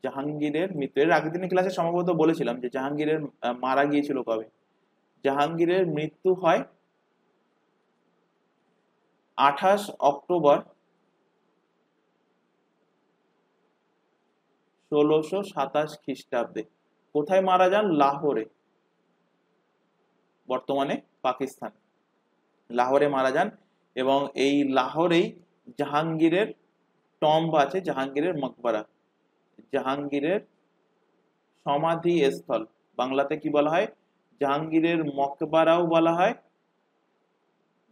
A: জাহাঙ্গীরের মৃত্যু এর আগের দিনের ক্লাসে সম্ভবত বলেছিলাম যে জাহাঙ্গীরের মারা গিয়েছিল কবে। জাহাঙ্গীরের মৃত্যু হয় 28 অক্টোবর 1627 খ্রিস্টাব্দে। কোথায় মারা যান? লাহোরে, বর্তমানে পাকিস্তান। লাহোরে মারা যান এবং এই লাহোরেই জাহাঙ্গীরের টম্ব আছে, জাহাঙ্গীরের মকবরা, জাহাঙ্গীরের সমাধি স্থল। বাংলাতে কি বলা হয়? জাহাঙ্গীরের মকবরাও বলা হয়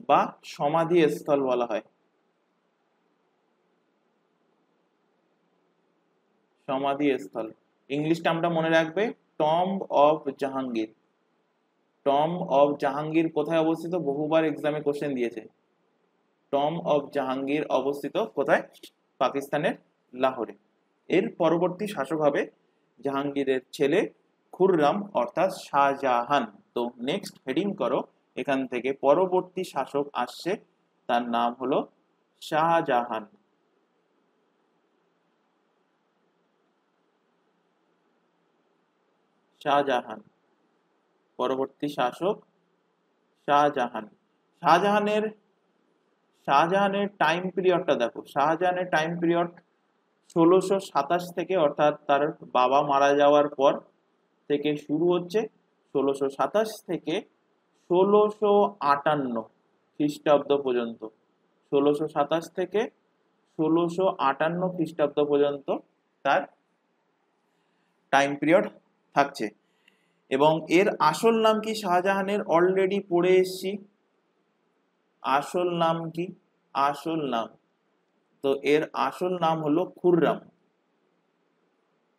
A: বা সমাধি স্থল বলা হয়। সমাধি স্থল ইংলিশটা আমরা মনে রাখবে, tomb of Jahangir. Tomb of Jahangir কোথায় অবস্থিত? বহুবার এক্সামে কোশ্চেন দিয়েছে। টম্ব অফ জাহাঙ্গীর অবস্থিত কোথায়? পাকিস্তানের লাহোরে। এর পরবর্তী শাসক হবে জাহাঙ্গীরের ছেলে খুররাম অর্থাৎ শাহজাহান। তো নেক্সট হেডিং করো, এখান থেকে পরবর্তী শাসক আসছে, তার নাম হলো শাহজাহান। শাহজাহান, পরবর্তী শাসক শাহজাহান। শাহজাহানের শাহজাহানের টাইম পিরিয়ডটা দেখো। শাহজাহানের টাইম পিরিয়ড 1627 থেকে, অর্থাৎ তার বাবা মারা যাওয়ার পর থেকে শুরু হচ্ছে। 1627 থেকে 1658 খ্রিস্টাব্দ পর্যন্ত। 1627 থেকে 1658 খ্রিস্টাব্দ পর্যন্ত তার টাইম পিরিয়ড থাকছে। এবং এর আসল নাম কি? শাহজাহানের অলরেডি পড়ে এসছি। আসল নাম কি? আসল নাম, তো এর আসল নাম হলো খুররাম।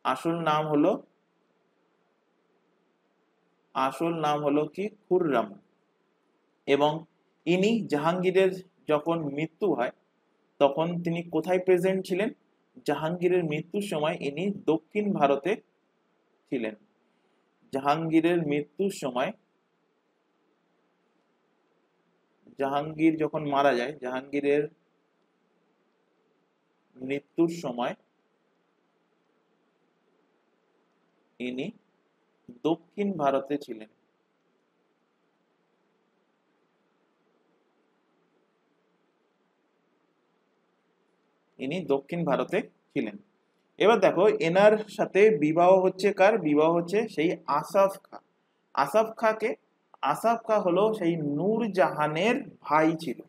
A: আসল নাম হলো কি? খুররাম। এবং ইনি জাহাঙ্গীরের যখন মৃত্যু হয় তখন তিনি কোথায় প্রেজেন্ট ছিলেন? জাহাঙ্গীরের মৃত্যুর সময় ইনি দক্ষিণ ভারতে ছিলেন। জাহাঙ্গীরের মৃত্যুর সময়, জাহাঙ্গীর যখন মারা যায়, জাহাঙ্গীরের মৃত্যুর সময় ইনি দক্ষিণ ভারতে ছিলেন। ইনি দক্ষিণ ভারতে ছিলেন। এবার দেখো, এনার সাথে বিবাহ হচ্ছে কার? বিবাহ হচ্ছে সেই আসাফ খা। আসাফ খাকে, আসাফ খা হলো সেই নূরজাহানের ভাই ছিল।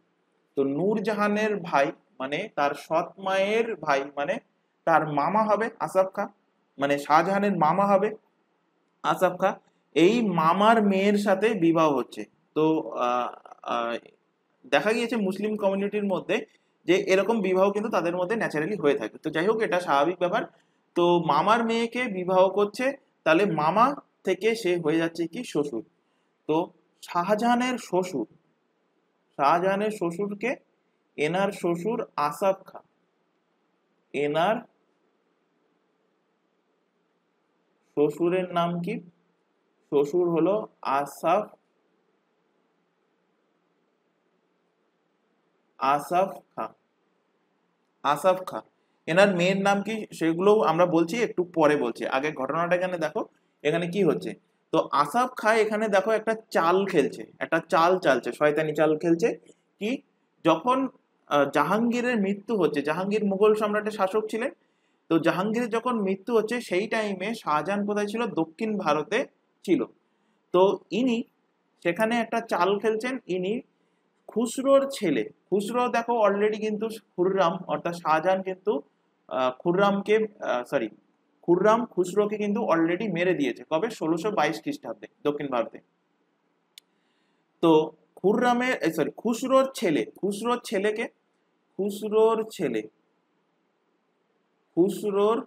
A: তো নূরজাহানের ভাই মানে তার সৎ মায়ের ভাই, মানে তার মামা হবে আসাফ খা, মানে শাহজাহানের মামা হবে আসাফ খা। এই মামার মেয়ের সাথে বিবাহ হচ্ছে। তো দেখা গিয়েছে মুসলিম কমিউনিটির মধ্যে যে এরকম বিবাহ কিন্তু তাদের মধ্যে ন্যাচারালি হয়ে থাকে। তো যাই হোক, এটা স্বাভাবিক ব্যাপার। তো মামার মেয়েকে বিবাহ করছে, তাহলে মামা থেকে সে হয়ে যাচ্ছে কি? শ্বশুর। তো শাহজাহানের শ্বশুর, শাহজাহানের শ্বশুরকে, এনার শ্বশুর আসাফ খা, এনার শ্বশুরের নাম কি? শ্বশুর হলো আসাফ, আসাফ খা, আসাফ খা। এনার মেয়ের নাম কি সেগুলো আমরা বলছি, একটু পরে বলছি। আগে ঘটনাটা এখানে দেখো, এখানে কি হচ্ছে। তো আসাফ খা এখানে দেখো একটা চাল খেলছে, একটা চাল চালছে, শয়তানি চাল খেলছে। কি? যখন জাহাঙ্গীরের মৃত্যু হচ্ছে, জাহাঙ্গীর মুঘল সম্রাটের শাসক ছিলেন। তো জাহাঙ্গীরের যখন মৃত্যু হচ্ছে সেই টাইমে শাহজাহান কোথায় ছিল? দক্ষিণ ভারতে ছিল। তো ইনি সেখানে একটা চাল খেলছেন। ইনি খুসরোর ছেলে। খুসরো দেখো অলরেডি কিন্তু খুররাম অর্থাৎ শাহজাহান কিন্তু খুররামকে, সরি, খুররাম খুসরোকে কিন্তু অলরেডি মেরে দিয়েছে। কবে? 1622 খ্রিস্টাব্দে দক্ষিণ ভারতে। তো খুররামের, সরি, খুসরোর ছেলে, খুসরোর ছেলেকে, খুসরোর ছেলে, খুসরোর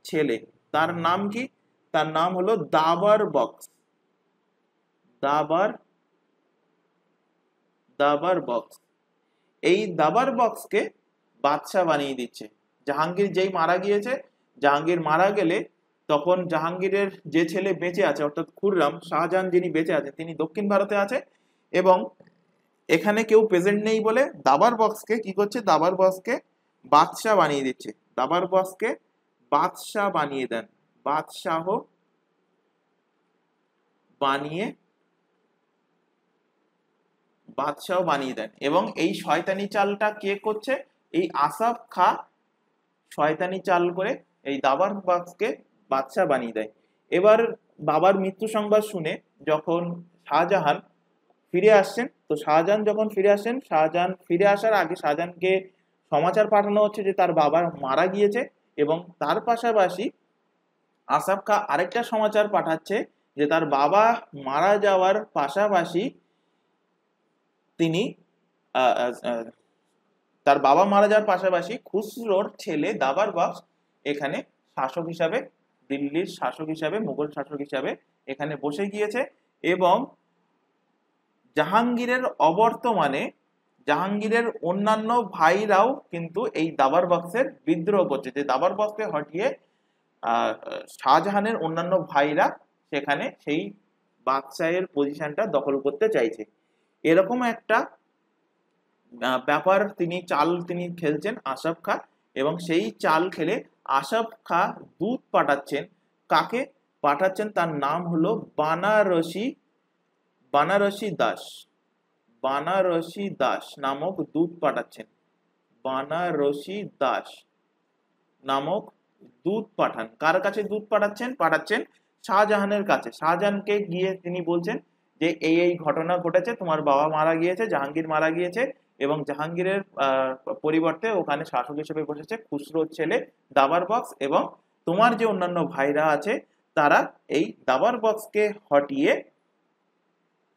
A: ছেলে, তার নাম কি? তার নাম হলো দাবার বক্স। দাবার দাবার বক্স। এই দাবার বক্সকে বাদশা বানিয়ে দিচ্ছে। জাহাঙ্গীর যেই মারা গিয়েছে, জাহাঙ্গীর মারা গেলে তখন জাহাঙ্গীরের যে ছেলে বেঁচে আছে অর্থাৎ খুররাম, শাহজাহান যিনি বেঁচে আছে তিনি দক্ষিণ ভারতে আছে এবং এখানে কেউ প্রেজেন্ট নেই বলে দাবার বক্সকে কি করছে, দাবার বক্সকে বাদশা বানিয়ে দিচ্ছে। দাবার বক্সকে বাদশা বানিয়ে দেন, বাদশাহ বানিয়ে বাদশাহ বানিয়ে দেন। এবং এই শয়তানি চালটা কে করছে? এই আসাফ খা শয়তানি চাল করে এই দাবার বক্সকে বাদশাহ বানিয়ে দেয়। এবার বাবার মৃত্যু সংবাদ শুনে যখন শাহজাহান ফিরে আসছেন, তো শাহজাহান যখন ফিরে আসেন, শাহজাহান ফিরে আসার আগে শাহজাহানকে সমাচার পাঠানো হচ্ছে যে তার বাবা মারা গিয়েছে এবং তার পাশাপাশি আসাফ খা আরেকটা সমাচার পাঠাচ্ছে যে তার বাবা মারা যাওয়ার পাশাপাশি তিনি তার বাবা মারা যাওয়ার পাশাপাশি খুসরোর ছেলে দাবার বক্স এখানে শাসক হিসাবে, দিল্লির শাসক হিসাবে, মুঘল শাসক হিসাবে এখানে বসে গিয়েছে। এবং জাহাঙ্গীরের অবর্তমানে জাহাঙ্গীরের অন্যান্য ভাইরাও কিন্তু এই দাবার বক্সের বিদ্রোহ করছে, যে দাবার বক্সকে হটিয়ে শাহজাহানের অন্যান্য ভাইরা সেখানে সেই বাদশাহের পজিশনটা দখল করতে চাইছে। এরকম একটা ব্যাপার তিনি খেলছেন আসাফ খা, এবং সেই চাল খেলে আসাফ খা দূত পাঠাচ্ছেন। কাকে পাঠাচ্ছেন? তার নাম হলো বানারসি দাস নামক দূত পাঠাচ্ছেন। বানারসি দাস নামক দূত পাঠান। কার কাছে দূত পাঠাচ্ছেন শাহজাহানের কাছে। শাহজাহানকে গিয়ে তিনি বলছেন যে এই ঘটনা ঘটেছে, তোমার বাবা মারা গিয়েছে, জাহাঙ্গীর মারা গিয়েছে এবং জাহাঙ্গীরের পরিবর্তে ওখানে শাসক হিসেবে বসেছে খুসরোর ছেলে দাবার বক্স, এবং তোমার যে অন্যান্য ভাইরা আছে তারা এই দাবার বক্সকে হটিয়ে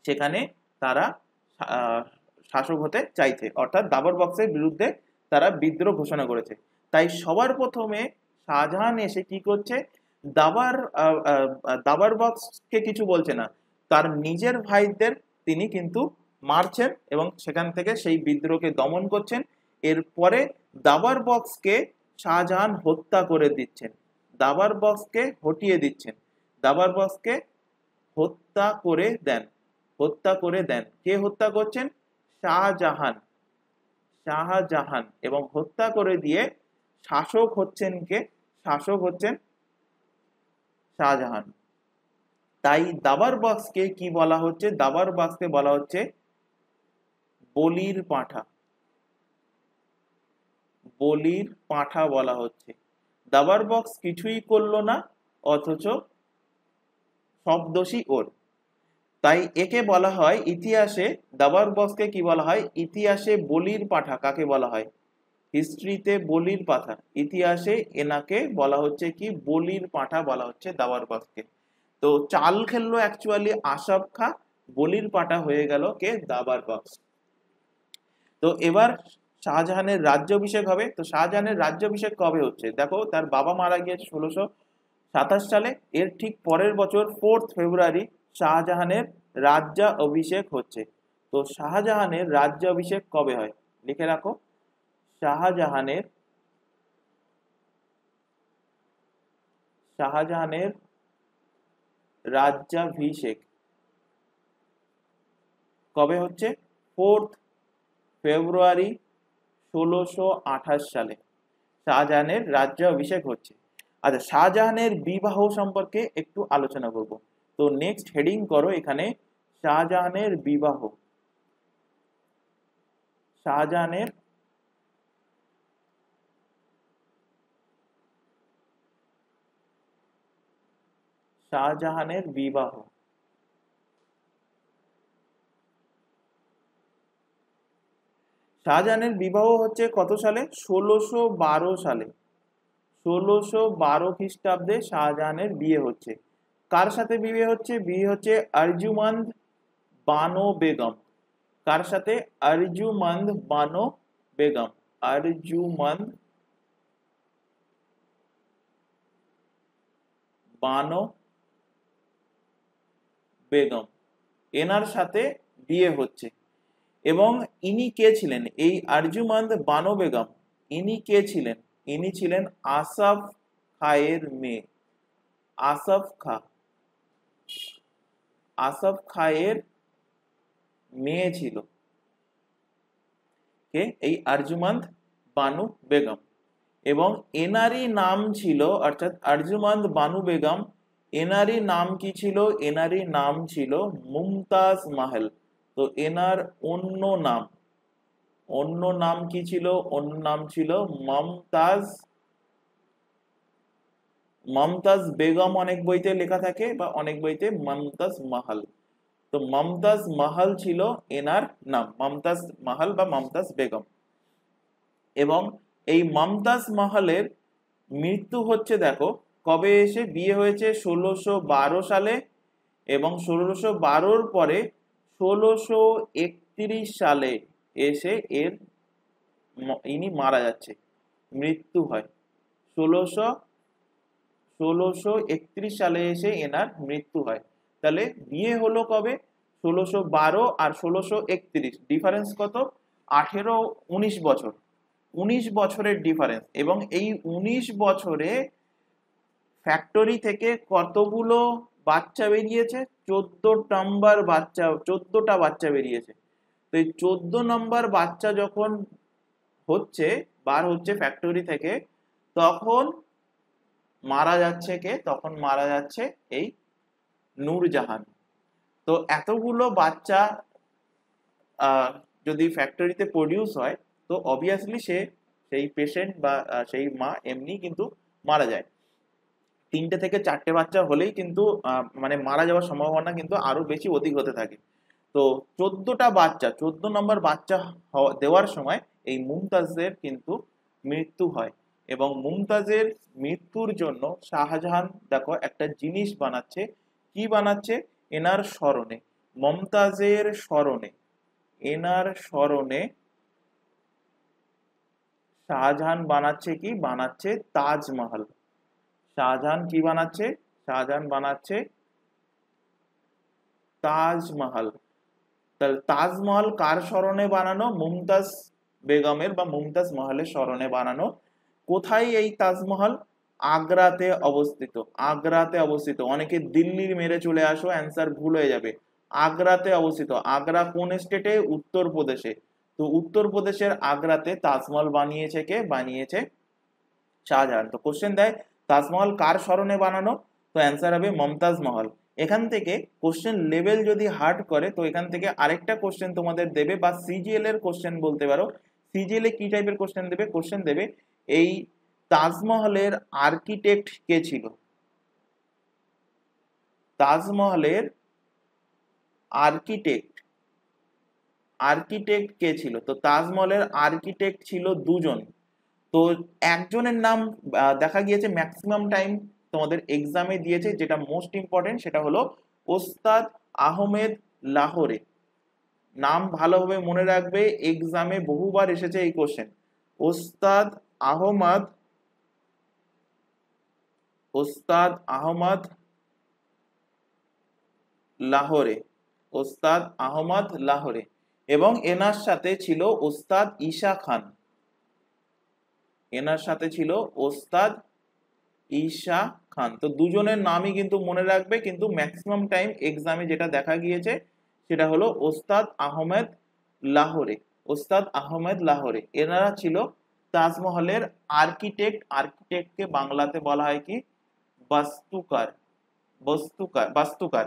A: সেখানে তারা শাসক হতে চাইছে, অর্থাৎ দাবার বক্সের বিরুদ্ধে তারা বিদ্রোহ ঘোষণা করেছে। তাই সবার প্রথমে শাহজাহান এসে কি করছে, দাবার বক্সকে কিছু বলছে না, তার নিজের ভাইদের তিনি কিন্তু মারছেন এবং সেখান থেকে সেই বিদ্রোহকে দমন করছেন। এরপরে দাবার বক্সকে শাহজাহান হত্যা করে দিচ্ছেন, দাবার বক্সকে হটিয়ে দিচ্ছেন, দাবার বক্সকে হত্যা করে দেন। কে হত্যা করছেন? শাহজাহান। এবং হত্যা করে দিয়ে শাসক হচ্ছেন কে? শাসক হচ্ছেন শাহজাহান। তাই দাবার বক্সকে কি বলা হচ্ছে? দাবার বক্সকে বলা হচ্ছে বলির পাঁঠা বলা হচ্ছে। দাবার বক্স কিছুই করলো না, অথচ সব দোষী ওর। তাই একে বলা হয় ইতিহাসে, দাবার বক্সকে কি বলা হয়? ইতিহাসে বলির পাঁঠা। কাকে বলা হয়? হিস্ট্রিতে বলির পাঁঠা, ইতিহাসে এনাকে বলা হচ্ছে কি? বলির পাঁঠা বলা হচ্ছে দাবার বক্সকে। তো চাল খেললো অ্যাকচুয়ালি আসাফ খা, বলির পাঁঠা হয়ে গেল কে? দাবার বক্স। তো এবার শাহজাহানের রাজ্যাভিষেক হবে। তো শাহজাহানের রাজ্যাভিষেক কবে হচ্ছে? দেখো, তার বাবা মারা গিয়েছে 1627 সালে। এর ঠিক পরের বছর 4 ফেব্রুয়ারি শাহজাহানের রাজ্যাভিষেক হচ্ছে। তো শাহজাহানের রাজ্যাভিষেক কবে হয়? লিখে রাখো, শাহজাহানের রাজ্যাভিষেক কবে হচ্ছে? 4 ফেব্রুয়ারি 1628 সালে শাহজাহানের রাজ্যাভিষেক হচ্ছে। আচ্ছা, শাহজাহানের বিবাহ সম্পর্কে একটু আলোচনা করব। তো নেক্সট হেডিং করো এখানে শাহজাহানের বিবাহ। শাহজাহানের বিবাহ। শাহজাহানের বিবাহ হচ্ছে কত সালে? 1612 সালে। 1612 খ্রিস্টাব্দে শাহজাহানের বিয়ে হচ্ছে। কার সাথে বিয়ে হচ্ছে? বিয়ে হচ্ছে আরজুমন্দ বানো বেগম। কার সাথে? আরজুমন্দ বানো বেগম। বানো বেগম, এনার সাথে বিয়ে হচ্ছে। এবং ইনি কে ছিলেন? এই আরজুমন্দ বানো বেগম ইনি কে ছিলেন? ইনি ছিলেন আসফ খায়ের মেয়ে। আসফ খা, আসফ খায়ের মেয়ে ছিল কে? এই আরজুমন্দ বানু বেগম। এবং এনারই নাম ছিল, অর্থাৎ আরজুমন্দ বানু বেগম, এনারই নাম কি ছিল? এনারই নাম ছিল মুমতাজ মাহল। তো এনার অন্য নাম কি ছিল? অন্য নাম ছিল মমতাজ। মমতাজ বেগম অনেক বইতে লেখা থাকে, বা অনেক বইতে মমতাজ মাহল। তো মমতাজ মাহল ছিল এনার নাম, মমতাজ মাহল বা মমতাজ বেগম। এবং এই মমতাজ মাহলের মৃত্যু হচ্ছে, দেখো কবে এসে বিয়ে হয়েছে, 1612 সালে। এবং 1612 পরে 1631 সালে এসে ইনি মারা যাচ্ছে, মৃত্যু হয়। 1631 সালে এসে এনার মৃত্যু হয়। তাহলে বিয়ে হলো কবে? 1612 আর 1631, ডিফারেন্স কত? 19 বছর, 19 বছরের ডিফারেন্স। এবং এই 19 বছরে ফ্যাক্টরি থেকে কতগুলো বাচ্চা বেরিয়েছে? 14টা বাচ্চা বেরিয়েছে। তো এই 14 নম্বর বাচ্চা যখন বার হচ্ছে ফ্যাক্টরি থেকে, তখন মারা যাচ্ছে কে? তখন মারা যাচ্ছে এই নূরজাহান। তো এতগুলো বাচ্চা যদি ফ্যাক্টরিতে প্রডিউস হয়, তো অবভিয়াসলি সেই পেশেন্ট বা সেই মা এমনি কিন্তু মারা যায়। 3টে থেকে 4টে বাচ্চা হলেই কিন্তু মানে মারা যাওয়ার সম্ভাবনা কিন্তু আরো বেশি অধিক হতে থাকে। তো 14টা বাচ্চা, 14 নম্বর বাচ্চা দেওয়ার সময় এই মুমতাজের কিন্তু মৃত্যু হয়। এবং মুমতাজের মৃত্যুর জন্য শাহজাহান দেখো একটা জিনিস বানাচ্ছে। কি বানাচ্ছে? এনার স্মরণে, মমতাজের স্মরণে, এনার স্মরণে শাহজাহান বানাচ্ছে কি? বানাচ্ছে তাজমহল। শাহজাহান কি বানাচ্ছে? শাহজাহান বানাচ্ছে তাজমহল। তাহলে তাজমহল কার স্মরণে বানানো? মুমতাজ বেগমের বা মুমতাজ মহলের স্মরণে বানানো। কোথায় এই তাজমহল? আগ্রাতে অবস্থিত। আগ্রাতে অবস্থিত। অনেকে দিল্লির মেরে চলে আসো, অ্যান্সার ভুল হয়ে যাবে। আগ্রাতে অবস্থিত। আগ্রা কোন স্টেটে? উত্তরপ্রদেশে। তো উত্তরপ্রদেশের আগ্রাতে তাজমহল বানিয়েছে কে? বানিয়েছে শাহজাহান। তো কোশ্চেন দেয় তাজমহল কার স্মরণে বানানো? তো অ্যান্সার হবে মমতাজ মহল। এখান থেকে কোশ্চেন লেভেল যদি হার্ড করে, তো এখান থেকে আরেকটা কোশ্চেন তোমাদের দেবে, বা সিজিএল এর কোশ্চেন বলতে পারো। সিজিএল এ কি টাইপের কোশ্চেন দেবে? কোশ্চেন দেবে এই তাজমহলের আর্কিটেক্ট কে ছিল? তাজমহলের আর্কিটেক্ট আর্কিটেক্ট কে ছিল? তো তাজমহলের আর্কিটেক্ট ছিল দুজন। তো একজনের নাম দেখা গিয়েছে ম্যাক্সিমাম টাইম তোমাদের এক্সামে দিয়েছে, যেটা মোস্ট ইম্পর্টেন্ট, সেটা হলো ওস্তাদ আহমেদ লাহোরে। নাম ভালোভাবে মনে রাখবে, এক্সামে বহুবার এসেছে এই কোশ্চেন। ওস্তাদ আহমদ, ওস্তাদ আহমদ লাহোরে, ওস্তাদ আহমদ লাহোরে। এবং এনার সাথে ছিল ওস্তাদ ঈশা খান। এনার সাথে ছিল ওস্তাদ ঈশা খান। তো দুজনের নামই কিন্তু মনে রাখবে, কিন্তু ম্যাক্সিমাম টাইম এক্সামে যেটা দেখা গিয়েছে সেটা হলো ওস্তাদ আহমেদ লাহোরে। ওস্তাদ আহমেদ লাহোরে এনারা ছিল তাজমহলের আর্কিটেক্ট। আর্কিটেক্টকে বাংলাতে বলা হয় কি? বাস্তুকার। বাস্তুকার।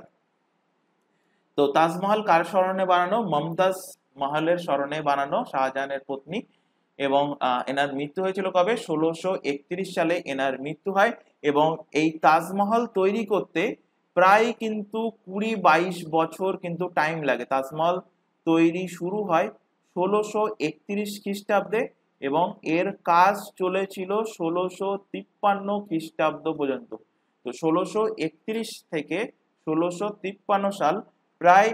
A: তো তাজমহল কার স্মরণে বানানো? মমতাজ মহলের স্মরণে বানানো, শাহজাহানের পত্নী। এবং এনার মৃত্যু হয়েছিল কবে? 1631 সালে এনার মৃত্যু হয়। এবং এই তাজমহল তৈরি করতে প্রায় কিন্তু 20-22 বছর কিন্তু টাইম লাগে। তাজমহল তৈরি শুরু হয় 1631 খ্রিস্টাব্দে, এবং এর কাজ চলেছিল 1653 খ্রিস্টাব্দ পর্যন্ত। তো 1631 থেকে 1653 সাল, প্রায়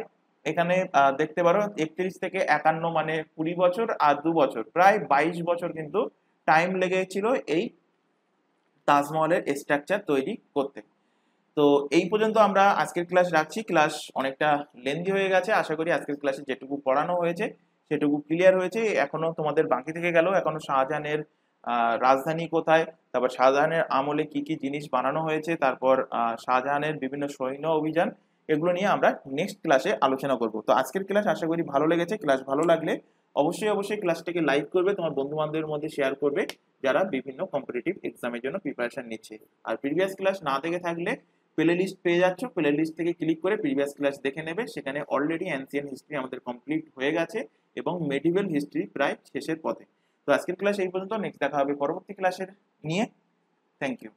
A: এখানে দেখতে পারো 31 থেকে 51 মানে 20 বছর, আর 2 বছর প্রায় 22 বছর কিন্তু টাইম লেগেছিল এই তাজমহলের স্ট্রাকচার তৈরি করতে। তো এই পর্যন্ত আমরা আজকের ক্লাস রাখছি। ক্লাস অনেকটা লেন্দি হয়ে গেছে, আশা করি আজকের ক্লাসে যেটুকু পড়ানো হয়েছে সেটুকু ক্লিয়ার হয়েছে। এখনো তোমাদের বাকি থেকে গেল, এখনো শাহজাহানের রাজধানী কোথায়, তারপর শাহজাহানের আমলে কি কি জিনিস বানানো হয়েছে, তারপর শাহজাহানের বিভিন্ন সৈন্য অভিযান, এগুলো নিয়ে আমরা নেক্সট ক্লাসে আলোচনা করব। তো আজকের ক্লাস আশা করি ভালো লেগেছে। ক্লাস ভালো লাগলে অবশ্যই ক্লাসটাকে লাইক করবে, তোমার বন্ধু বান্ধবের মধ্যে শেয়ার করবে যারা বিভিন্ন কম্পিটিটিভ এক্সামের জন্য প্রিপারেশন নিচ্ছে। আর প্রিভিয়াস ক্লাস না দেখে থাকলে প্লে লিস্ট পেয়ে যাচ্ছ, প্লে লিস্ট থেকে ক্লিক করে প্রিভিয়াস ক্লাস দেখে নেবে। সেখানে অলরেডি অ্যানসিয়েন্ট হিস্ট্রি আমাদের কমপ্লিট হয়ে গেছে এবং মেডিভেল হিস্ট্রি প্রায় শেষের পথে। তো আজকের ক্লাস এই পর্যন্ত, নেক্সট দেখা হবে পরবর্তী ক্লাসের নিয়ে। Thank you.